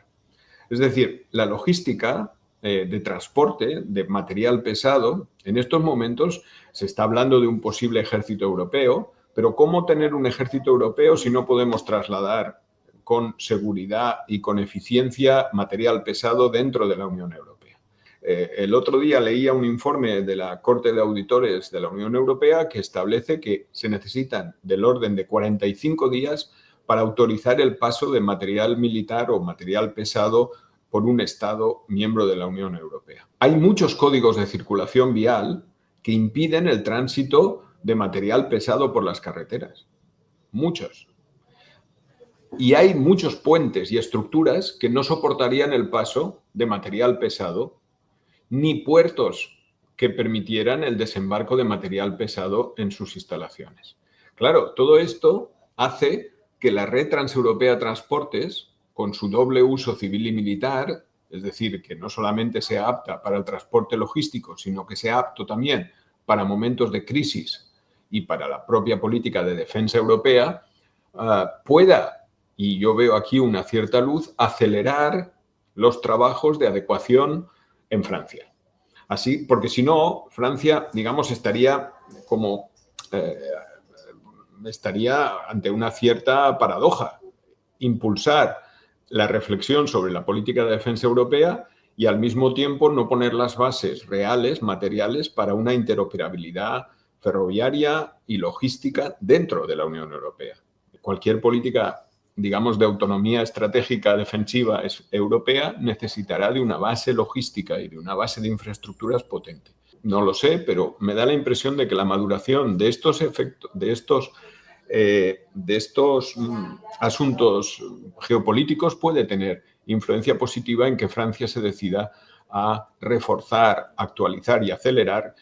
Es decir, la logística de transporte de material pesado, en estos momentos se está hablando de un posible ejército europeo, pero ¿cómo tener un ejército europeo si no podemos trasladar con seguridad y con eficiencia material pesado dentro de la Unión Europea? El otro día leía un informe de la Corte de Auditores de la Unión Europea que establece que se necesitan del orden de 45 días para autorizar el paso de material militar o material pesado por un Estado miembro de la Unión Europea. Hay muchos códigos de circulación vial que impiden el tránsito de material pesado por las carreteras. Muchos. Y hay muchos puentes y estructuras que no soportarían el paso de material pesado ni puertos que permitieran el desembarco de material pesado en sus instalaciones. Claro, todo esto hace que la Red Transeuropea de Transportes, con su doble uso civil y militar, es decir, que no solamente sea apta para el transporte logístico, sino que sea apto también para momentos de crisis y para la propia política de defensa europea, pueda, y yo veo aquí una cierta luz, acelerar los trabajos de adecuación en Francia. Así, porque si no, Francia, digamos, estaría ante una cierta paradoja. Impulsar la reflexión sobre la política de defensa europea y al mismo tiempo no poner las bases reales, materiales, para una interoperabilidad ferroviaria y logística dentro de la Unión Europea. Cualquier política, digamos, de autonomía estratégica defensiva europea necesitará de una base logística y de una base de infraestructuras potente. No lo sé, pero me da la impresión de que la maduración de estos efectos, de estos asuntos geopolíticos puede tener influencia positiva en que Francia se decida a reforzar, actualizar y acelerar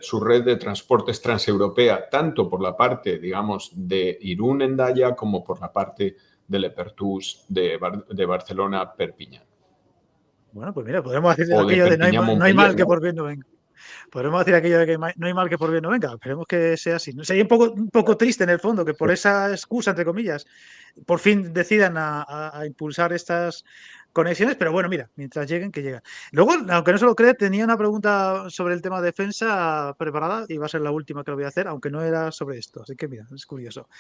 su red de transportes transeuropea, tanto por la parte, digamos, de Irún-Hendaya como por la parte del Lepertús de Barcelona-Perpiñán. Bueno, pues mira, podemos decir O de aquello de no hay mal que ¿no? por bien no venga. Podemos decir aquello de que no hay mal que por bien no venga. Esperemos que sea así. Sería un poco triste en el fondo que por esa excusa, entre comillas, por fin decidan a impulsar estas conexiones, pero bueno, mira, mientras lleguen, que llegan. Luego, aunque no se lo cree, tenía una pregunta sobre el tema de defensa preparada y va a ser la última que lo voy a hacer, aunque no era sobre esto, así que mira, es curioso.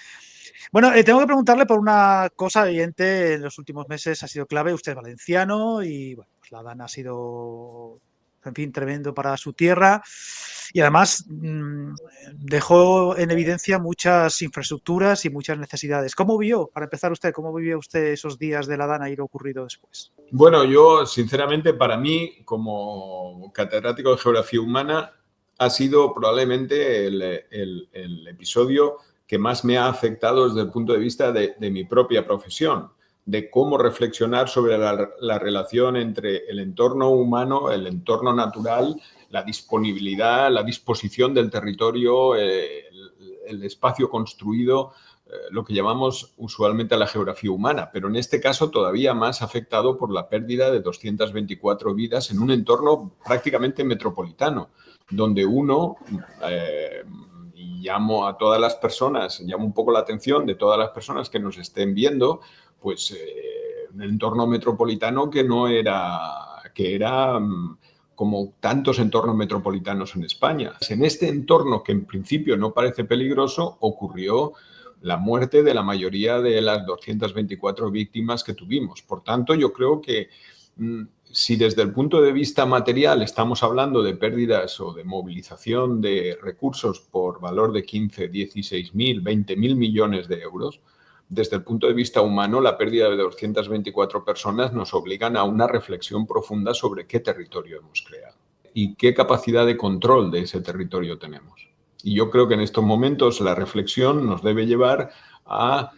Bueno, tengo que preguntarle por una cosa evidente en los últimos meses ha sido clave. Usted es valenciano y bueno, pues la DAN ha sido, en fin, tremendo para su tierra y además dejó en evidencia muchas infraestructuras y muchas necesidades. ¿Cómo vio, para empezar usted, cómo vivió usted esos días de la DAN y lo ocurrido después? Bueno, yo, sinceramente, para mí, como catedrático de Geografía Humana, ha sido probablemente el episodio que más me ha afectado desde el punto de vista de mi propia profesión, de cómo reflexionar sobre la relación entre el entorno humano, el entorno natural, la disponibilidad, la disposición del territorio, el espacio construido, lo que llamamos usualmente a la geografía humana, pero en este caso todavía más afectado por la pérdida de 224 vidas en un entorno prácticamente metropolitano, donde uno, y llamo a todas las personas, llamo un poco la atención de todas las personas que nos estén viendo, pues un entorno metropolitano que era como tantos entornos metropolitanos en España. En este entorno, que en principio no parece peligroso, ocurrió la muerte de la mayoría de las 224 víctimas que tuvimos. Por tanto, yo creo que si desde el punto de vista material estamos hablando de pérdidas o de movilización de recursos por valor de 15, 16.000, 20.000 millones de euros, desde el punto de vista humano, la pérdida de 224 personas nos obligan a una reflexión profunda sobre qué territorio hemos creado y qué capacidad de control de ese territorio tenemos. Y yo creo que en estos momentos la reflexión nos debe llevar a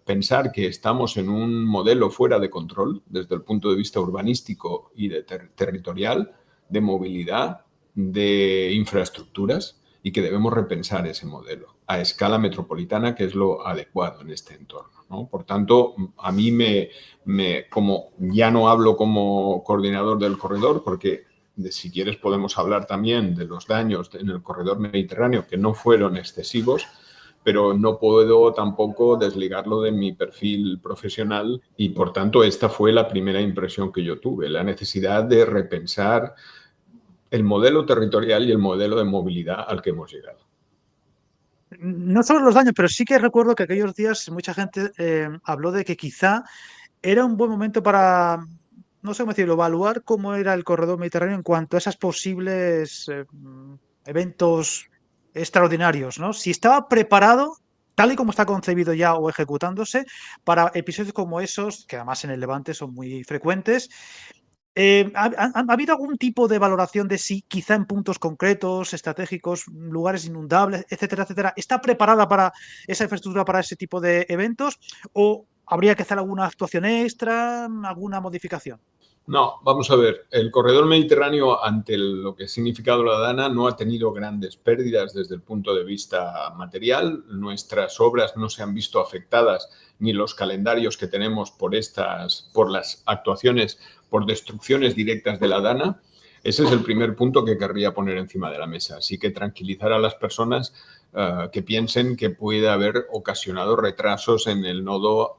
pensar que estamos en un modelo fuera de control desde el punto de vista urbanístico y territorial, de movilidad, de infraestructuras, y que debemos repensar ese modelo a escala metropolitana, que es lo adecuado en este entorno, ¿no? Por tanto, a mí como ya no hablo como coordinador del corredor, porque si quieres podemos hablar también de los daños en el corredor mediterráneo, que no fueron excesivos, pero no puedo tampoco desligarlo de mi perfil profesional y, por tanto, esta fue la primera impresión que yo tuve, la necesidad de repensar el modelo territorial y el modelo de movilidad al que hemos llegado. No solo los daños, pero sí que recuerdo que aquellos días mucha gente habló de que quizá era un buen momento para, no sé cómo decirlo, evaluar cómo era el corredor mediterráneo en cuanto a esos posibles eventos extraordinarios, ¿no? Si estaba preparado, tal y como está concebido ya o ejecutándose, para episodios como esos, que además en el Levante son muy frecuentes. ¿Ha habido algún tipo de valoración de si quizá en puntos concretos, estratégicos, lugares inundables, etcétera, etcétera, está preparada para esa infraestructura para ese tipo de eventos? ¿O habría que hacer alguna actuación extra, alguna modificación? No, vamos a ver. El corredor mediterráneo, ante lo que ha significado la DANA, no ha tenido grandes pérdidas desde el punto de vista material. Nuestras obras no se han visto afectadas, ni los calendarios que tenemos por las actuaciones, por destrucciones directas de la DANA. Ese es el primer punto que querría poner encima de la mesa. Así que tranquilizar a las personas que piensen que puede haber ocasionado retrasos en el nodo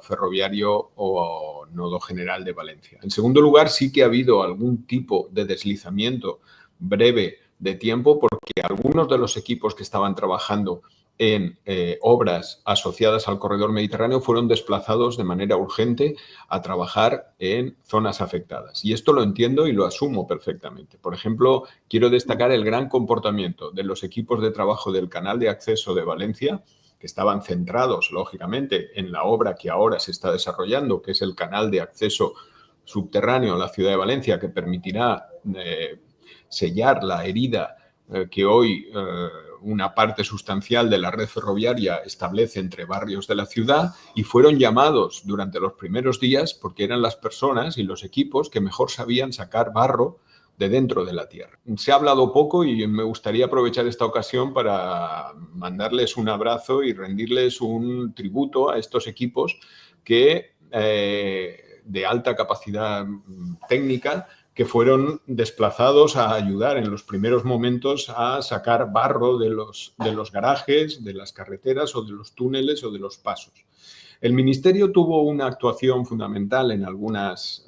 ferroviario o nodo general de Valencia. En segundo lugar, sí que ha habido algún tipo de deslizamiento breve de tiempo porque algunos de los equipos que estaban trabajando en obras asociadas al corredor mediterráneo fueron desplazados de manera urgente a trabajar en zonas afectadas. Y esto lo entiendo y lo asumo perfectamente. Por ejemplo, quiero destacar el gran comportamiento de los equipos de trabajo del canal de acceso de Valencia, que estaban centrados, lógicamente, en la obra que ahora se está desarrollando, que es el canal de acceso subterráneo a la ciudad de Valencia, que permitirá sellar la herida que hoy una parte sustancial de la red ferroviaria establece entre barrios de la ciudad, y fueron llamados durante los primeros días porque eran las personas y los equipos que mejor sabían sacar barro de dentro de la tierra. Se ha hablado poco y me gustaría aprovechar esta ocasión para mandarles un abrazo y rendirles un tributo a estos equipos que de alta capacidad técnica, que fueron desplazados a ayudar en los primeros momentos a sacar barro de los garajes, de las carreteras o de los túneles o de los pasos. El Ministerio tuvo una actuación fundamental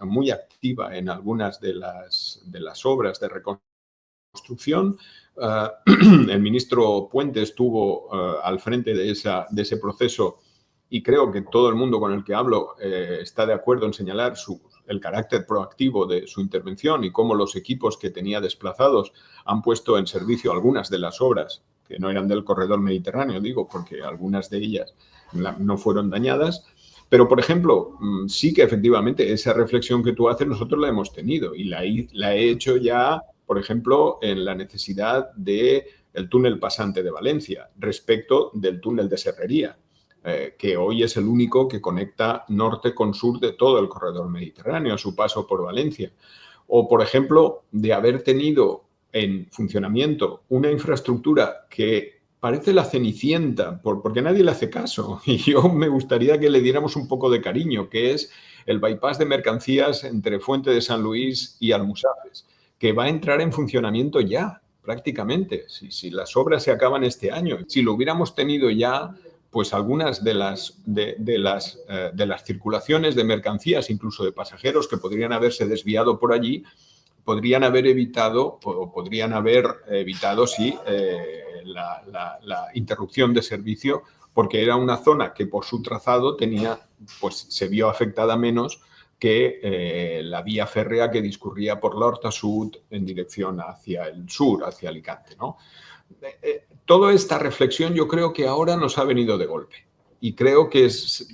muy activa en algunas de las obras de reconstrucción. El ministro Puente estuvo al frente de ese proceso y creo que todo el mundo con el que hablo está de acuerdo en señalar el carácter proactivo de su intervención y cómo los equipos que tenía desplazados han puesto en servicio algunas de las obras que no eran del corredor mediterráneo, digo, porque algunas de ellas no fueron dañadas. Pero, por ejemplo, sí que efectivamente esa reflexión que tú haces nosotros la hemos tenido y la he hecho ya, por ejemplo, en la necesidad del túnel pasante de Valencia respecto del túnel de Serrería, que hoy es el único que conecta norte con sur de todo el corredor mediterráneo a su paso por Valencia. O, por ejemplo, de haber tenido en funcionamiento una infraestructura que parece la Cenicienta, porque nadie le hace caso, y yo me gustaría que le diéramos un poco de cariño, que es el bypass de mercancías entre Fuente de San Luis y Almusafes, que va a entrar en funcionamiento ya, prácticamente, si las obras se acaban este año. Si lo hubiéramos tenido ya, pues algunas de las circulaciones de mercancías, incluso de pasajeros que podrían haberse desviado por allí, podrían haber evitado la interrupción de servicio, porque era una zona que por su trazado se vio afectada menos que la vía férrea que discurría por la Horta Sud en dirección hacia el sur, hacia Alicante, ¿no? Toda esta reflexión yo creo que ahora nos ha venido de golpe y creo que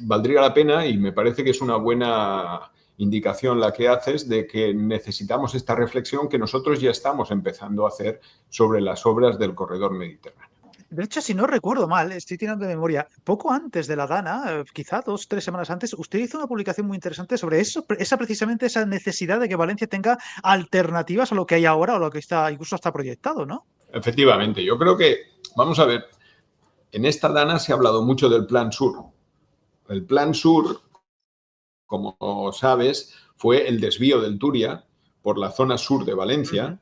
valdría la pena, y me parece que es una buena indicación la que haces, de que necesitamos esta reflexión que nosotros ya estamos empezando a hacer sobre las obras del corredor mediterráneo. De hecho, si no recuerdo mal, estoy tirando de memoria, poco antes de la DANA, quizá 2 o 3 semanas antes, usted hizo una publicación muy interesante sobre eso, precisamente esa necesidad de que Valencia tenga alternativas a lo que hay ahora o lo que incluso está proyectado, ¿no? Efectivamente, yo creo que, vamos a ver, en esta DANA se ha hablado mucho del Plan Sur. El Plan Sur, como sabes, fue el desvío del Turia por la zona sur de Valencia.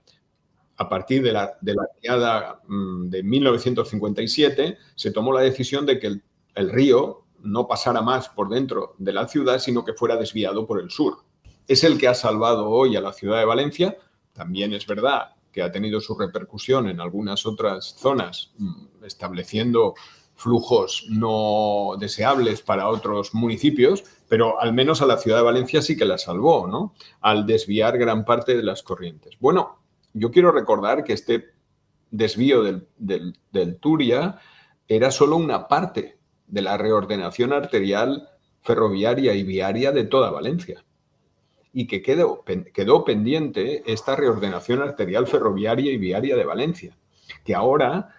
A partir de la triada de 1957, se tomó la decisión de que el río no pasara más por dentro de la ciudad, sino que fuera desviado por el sur. Es el que ha salvado hoy a la ciudad de Valencia. También es verdad que ha tenido su repercusión en algunas otras zonas, estableciendo flujos no deseables para otros municipios, pero al menos a la ciudad de Valencia sí que la salvó, ¿no? Al desviar gran parte de las corrientes. Bueno, yo quiero recordar que este desvío del Turia era solo una parte de la reordenación arterial ferroviaria y viaria de toda Valencia, y que quedó pendiente esta reordenación arterial ferroviaria y viaria de Valencia, que ahora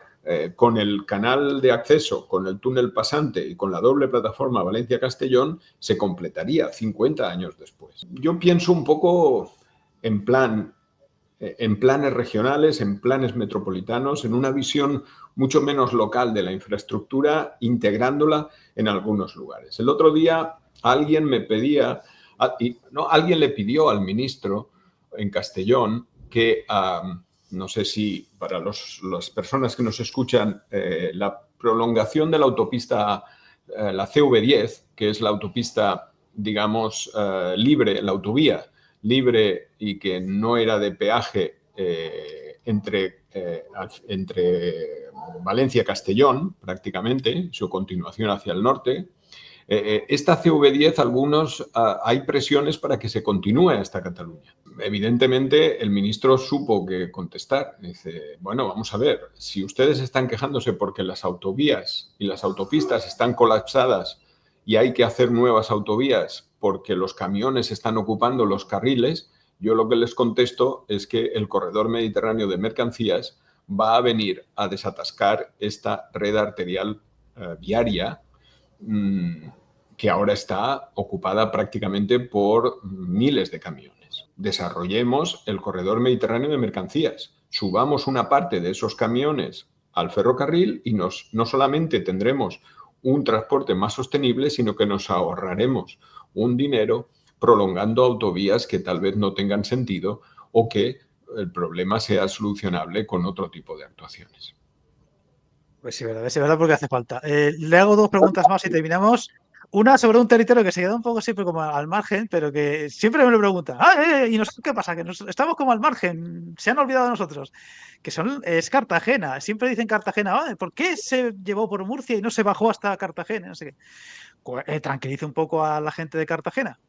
con el canal de acceso, con el túnel pasante y con la doble plataforma Valencia-Castellón, se completaría 50 años después. Yo pienso un poco en planes regionales, en planes metropolitanos, en una visión mucho menos local de la infraestructura, integrándola en algunos lugares. El otro día alguien le pidió al ministro en Castellón que, no sé si para las personas que nos escuchan, la prolongación de la autopista, la CV10, que es la autopista, digamos, libre, la autovía libre y que no era de peaje entre Valencia y Castellón, prácticamente, su continuación hacia el norte. Esta CV10, hay presiones para que se continúe hasta Cataluña. Evidentemente, el ministro supo que contestar. Dice, bueno, vamos a ver, si ustedes están quejándose porque las autovías y las autopistas están colapsadas y hay que hacer nuevas autovías porque los camiones están ocupando los carriles, yo lo que les contesto es que el corredor mediterráneo de mercancías va a venir a desatascar esta red arterial viaria que ahora está ocupada prácticamente por miles de camiones. Desarrollemos el corredor mediterráneo de mercancías, subamos una parte de esos camiones al ferrocarril y no solamente tendremos un transporte más sostenible, sino que nos ahorraremos un dinero prolongando autovías que tal vez no tengan sentido o que el problema sea solucionable con otro tipo de actuaciones. Pues sí, es verdad porque hace falta. Le hago dos preguntas más y terminamos. Una sobre un territorio que se queda un poco siempre como al margen, pero que siempre me lo preguntan. ¿Y nosotros qué pasa? Que estamos como al margen, se han olvidado de nosotros. Es Cartagena. Siempre dicen Cartagena. ¿Por qué se llevó por Murcia y no se bajó hasta Cartagena? No sé qué. Tranquilice un poco a la gente de Cartagena.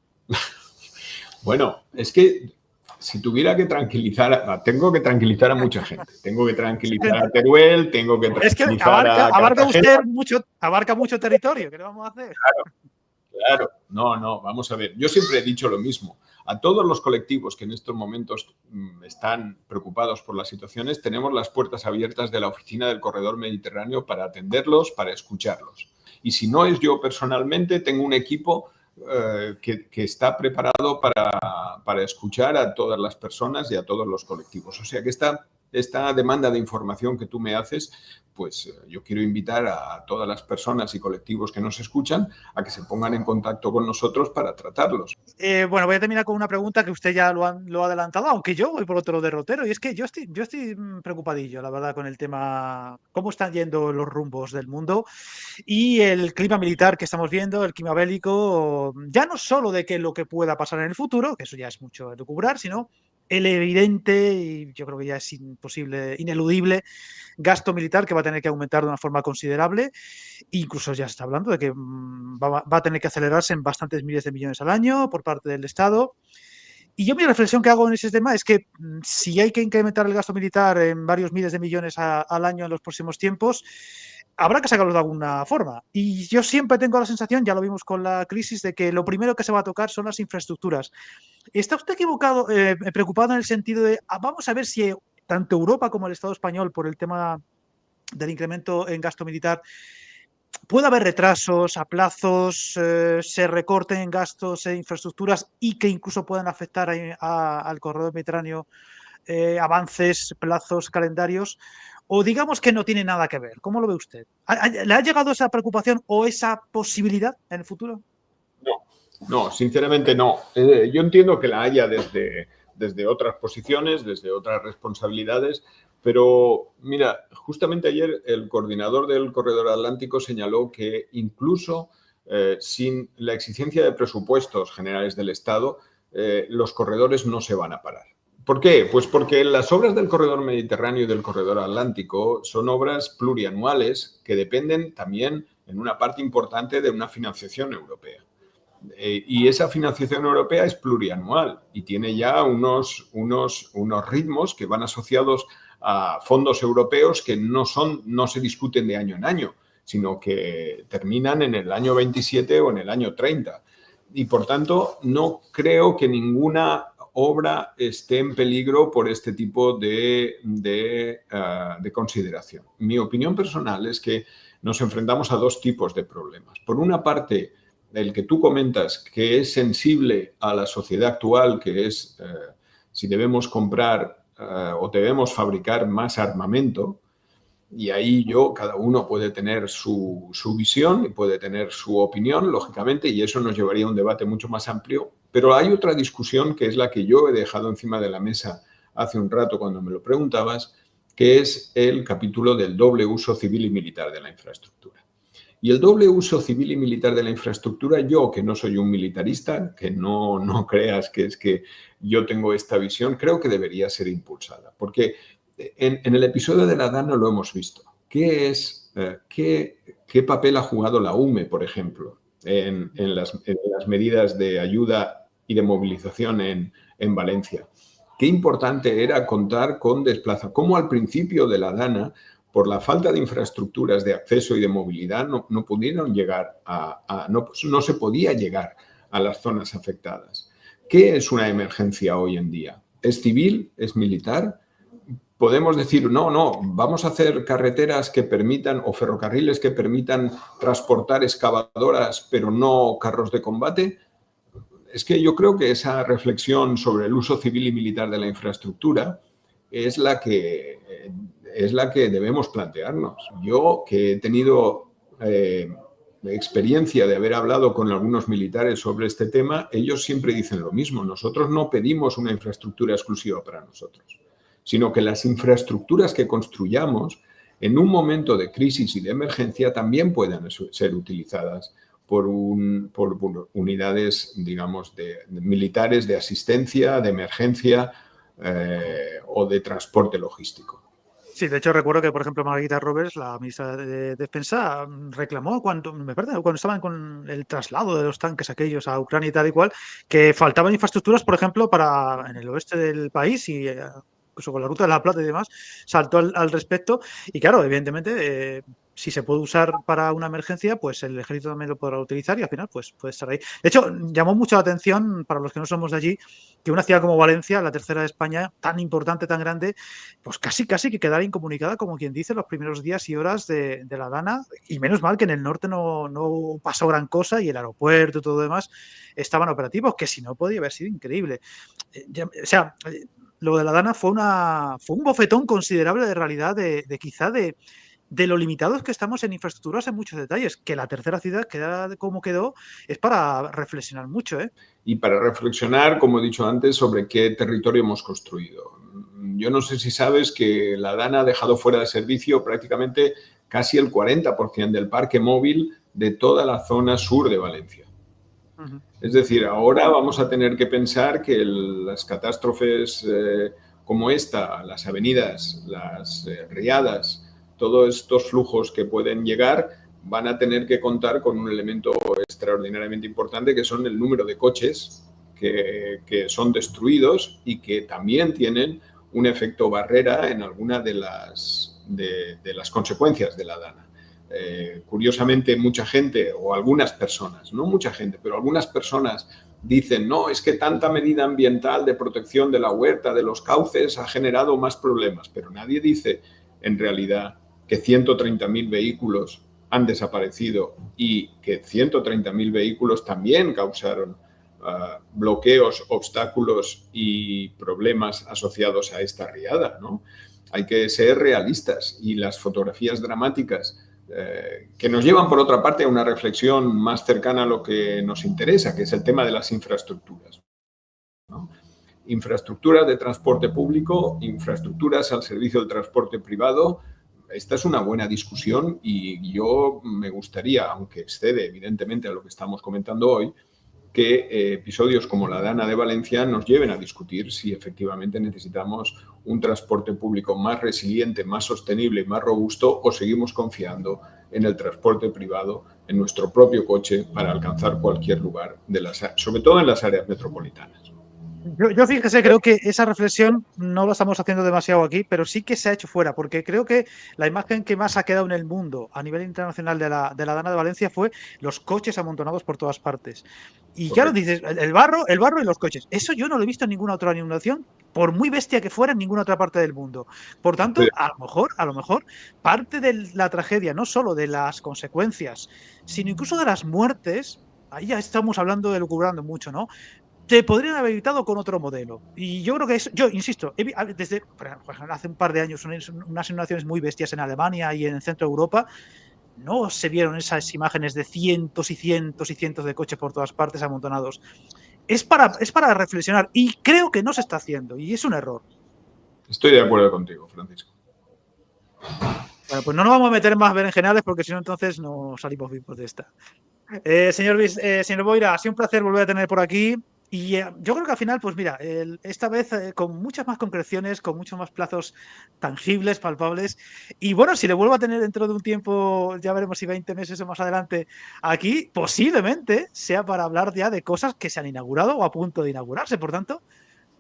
Bueno, es que si tuviera que tranquilizar, tengo que tranquilizar a mucha gente. Tengo que tranquilizar a Teruel, tengo que tranquilizar abarca mucho territorio. ¿Qué le vamos a hacer? Claro. No, vamos a ver. Yo siempre he dicho lo mismo. A todos los colectivos que en estos momentos están preocupados por las situaciones, tenemos las puertas abiertas de la oficina del Corredor Mediterráneo para atenderlos, para escucharlos. Y si no es yo personalmente, tengo un equipo que está preparado para escuchar a todas las personas y a todos los colectivos. O sea que esta demanda de información que tú me haces, pues yo quiero invitar a todas las personas y colectivos que nos escuchan a que se pongan en contacto con nosotros para tratarlos. Bueno, voy a terminar con una pregunta que usted ya lo ha adelantado, aunque yo voy por otro derrotero, y es que yo estoy preocupadillo, la verdad, con el tema, cómo están yendo los rumbos del mundo y el clima militar que estamos viendo, el clima bélico, ya no solo de que lo que pueda pasar en el futuro, que eso ya es mucho elucubrar, sino el evidente, y yo creo que ya es imposible, ineludible, gasto militar que va a tener que aumentar de una forma considerable. Incluso ya se está hablando de que va a tener que acelerarse en bastantes miles de millones al año por parte del Estado. Y yo mi reflexión que hago en ese tema es que si hay que incrementar el gasto militar en varios miles de millones al año en los próximos tiempos, habrá que sacarlo de alguna forma. Y yo siempre tengo la sensación, ya lo vimos con la crisis, de que lo primero que se va a tocar son las infraestructuras. ¿Está usted preocupado en el sentido de vamos a ver si tanto Europa como el Estado español, por el tema del incremento en gasto militar, puede haber retrasos, aplazos, se recorten gastos en infraestructuras y que incluso puedan afectar al corredor mediterráneo, avances, plazos, calendarios? O digamos que no tiene nada que ver. ¿Cómo lo ve usted? ¿Le ha llegado esa preocupación o esa posibilidad en el futuro? No, sinceramente no. Yo entiendo que la haya desde otras posiciones, desde otras responsabilidades, pero mira, justamente ayer el coordinador del Corredor Atlántico señaló que incluso sin la exigencia de presupuestos generales del Estado, los corredores no se van a parar. ¿Por qué? Pues porque las obras del Corredor Mediterráneo y del Corredor Atlántico son obras plurianuales que dependen también en una parte importante de una financiación europea. Y esa financiación europea es plurianual y tiene ya unos ritmos que van asociados a fondos europeos que no se discuten de año en año, sino que terminan en el año 27 o en el año 30. Y por tanto, no creo que ninguna obra esté en peligro por este tipo de consideración. Mi opinión personal es que nos enfrentamos a dos tipos de problemas. Por una parte, el que tú comentas, que es sensible a la sociedad actual, que es si debemos comprar o debemos fabricar más armamento, y ahí cada uno puede tener su visión y puede tener su opinión, lógicamente, y eso nos llevaría a un debate mucho más amplio. Pero hay otra discusión que es la que yo he dejado encima de la mesa hace un rato cuando me lo preguntabas, que es el capítulo del doble uso civil y militar de la infraestructura. Y el doble uso civil y militar de la infraestructura, yo que no soy un militarista, que no creas que es que yo tengo esta visión, creo que debería ser impulsada. Porque en el episodio de la DANA lo hemos visto. ¿Qué papel ha jugado la UME, por ejemplo, en las medidas de ayuda y de movilización en Valencia? Qué importante era contar con desplazamientos. Como al principio de la DANA, por la falta de infraestructuras de acceso y de movilidad, no pudieron llegar no se podía llegar a las zonas afectadas. ¿Qué es una emergencia hoy en día? ¿Es civil? ¿Es militar? Podemos decir, no, vamos a hacer carreteras que permitan, o ferrocarriles que permitan transportar excavadoras, pero no carros de combate. Es que yo creo que esa reflexión sobre el uso civil y militar de la infraestructura es la que debemos plantearnos. Yo, que he tenido experiencia de haber hablado con algunos militares sobre este tema, ellos siempre dicen lo mismo. Nosotros no pedimos una infraestructura exclusiva para nosotros, sino que las infraestructuras que construyamos en un momento de crisis y de emergencia también puedan ser utilizadas por unidades, digamos, militares de asistencia, de emergencia o de transporte logístico. Sí, de hecho recuerdo que, por ejemplo, Margarita Robles, la ministra de Defensa, reclamó cuando estaban con el traslado de los tanques aquellos a Ucrania y tal y cual, que faltaban infraestructuras, por ejemplo, en el oeste del país y incluso con la Ruta de la Plata y demás, saltó al respecto. Y claro, evidentemente, si se puede usar para una emergencia, pues el ejército también lo podrá utilizar y al final pues puede estar ahí. De hecho, llamó mucho la atención, para los que no somos de allí, que una ciudad como Valencia, la tercera de España, tan importante, tan grande, pues casi que quedara incomunicada, como quien dice, los primeros días y horas de la DANA. Y menos mal que en el norte no pasó gran cosa y el aeropuerto y todo lo demás estaban operativos, que si no podía haber sido increíble. O sea, lo de la DANA fue un bofetón considerable de realidad quizá de lo limitados que estamos en infraestructuras en muchos detalles. Que la tercera ciudad queda como quedó es para reflexionar mucho, ¿eh? Y para reflexionar, como he dicho antes, sobre qué territorio hemos construido. Yo no sé si sabes que la DANA ha dejado fuera de servicio prácticamente casi el 40% del parque móvil de toda la zona sur de Valencia. Es decir, ahora vamos a tener que pensar que las catástrofes como esta, las avenidas, las riadas, todos estos flujos que pueden llegar, van a tener que contar con un elemento extraordinariamente importante, que son el número de coches que son destruidos y que también tienen un efecto barrera en alguna de las consecuencias de la DANA. Curiosamente, mucha gente, o algunas personas, no mucha gente, pero algunas personas dicen, no, es que tanta medida ambiental de protección de la huerta, de los cauces, ha generado más problemas, pero nadie dice, en realidad, que 130.000 vehículos han desaparecido y que 130.000 vehículos también causaron bloqueos, obstáculos y problemas asociados a esta riada, ¿no? Hay que ser realistas, y las fotografías dramáticas que nos llevan, por otra parte, a una reflexión más cercana a lo que nos interesa, que es el tema de las infraestructuras, ¿no? Infraestructuras de transporte público, infraestructuras al servicio del transporte privado. Esta es una buena discusión y yo me gustaría, aunque excede evidentemente a lo que estamos comentando hoy, que episodios como la DANA de Valencia nos lleven a discutir si efectivamente necesitamos un transporte público más resiliente, más sostenible y más robusto, o seguimos confiando en el transporte privado, en nuestro propio coche, para alcanzar cualquier lugar, sobre todo en las áreas metropolitanas. Yo fíjese, creo que esa reflexión no la estamos haciendo demasiado aquí, pero sí que se ha hecho fuera, porque creo que la imagen que más ha quedado en el mundo a nivel internacional de la Dana de Valencia fue los coches amontonados por todas partes. Y claro, Correcto. dices, el barro y los coches. Eso yo no lo he visto en ninguna otra inundación, por muy bestia que fuera en ninguna otra parte del mundo. Por Estoy tanto, a lo mejor, parte de la tragedia, no solo de las consecuencias, sino incluso de las muertes, ahí ya estamos hablando de lucubrando mucho, ¿no? Te podrían haber evitado con otro modelo. Y yo creo que yo insisto, desde por ejemplo, hace un par de años unas inundaciones muy bestias en Alemania y en el centro de Europa, no se vieron esas imágenes de cientos y cientos y cientos de coches por todas partes amontonados. Es para reflexionar y creo que no se está haciendo y es un error. Estoy de acuerdo contigo, Francisco. Bueno, pues no nos vamos a meter en más berenjenales porque si no entonces no salimos vivos de esta. Señor Boira, ha sido un placer volver a tener por aquí. Y yo creo que al final, pues mira, esta vez con muchas más concreciones, con muchos más plazos tangibles, palpables. Y bueno, si le vuelvo a tener dentro de un tiempo, ya veremos si 20 meses o más adelante aquí, posiblemente sea para hablar ya de cosas que se han inaugurado o a punto de inaugurarse. Por tanto,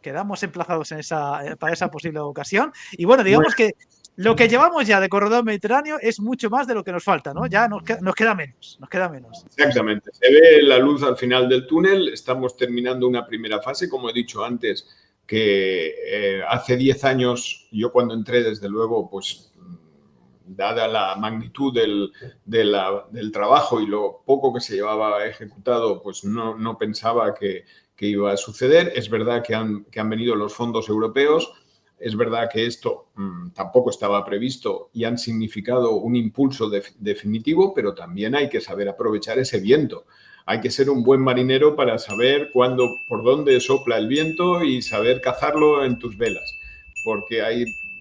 quedamos emplazados para esa posible ocasión. Y bueno, Bueno, digamos que lo que llevamos ya de corredor mediterráneo es mucho más de lo que nos falta, ¿no? Ya nos queda menos, nos queda menos. exactamente. Se ve la luz al final del túnel. Estamos terminando una primera fase, como he dicho antes, que hace 10 años, yo cuando entré, desde luego, pues dada la magnitud del trabajo y lo poco que se llevaba ejecutado, pues no pensaba que iba a suceder. Es verdad que han venido los fondos europeos. Es verdad que esto tampoco estaba previsto y han significado un impulso definitivo, pero también hay que saber aprovechar ese viento. Hay que ser un buen marinero para saber por dónde sopla el viento y saber cazarlo en tus velas, porque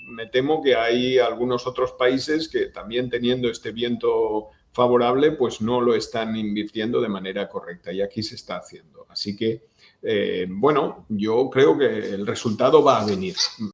me temo que hay algunos otros países que también teniendo este viento favorable, pues no lo están invirtiendo de manera correcta y aquí se está haciendo. Así que, bueno, yo creo que el resultado va a venir.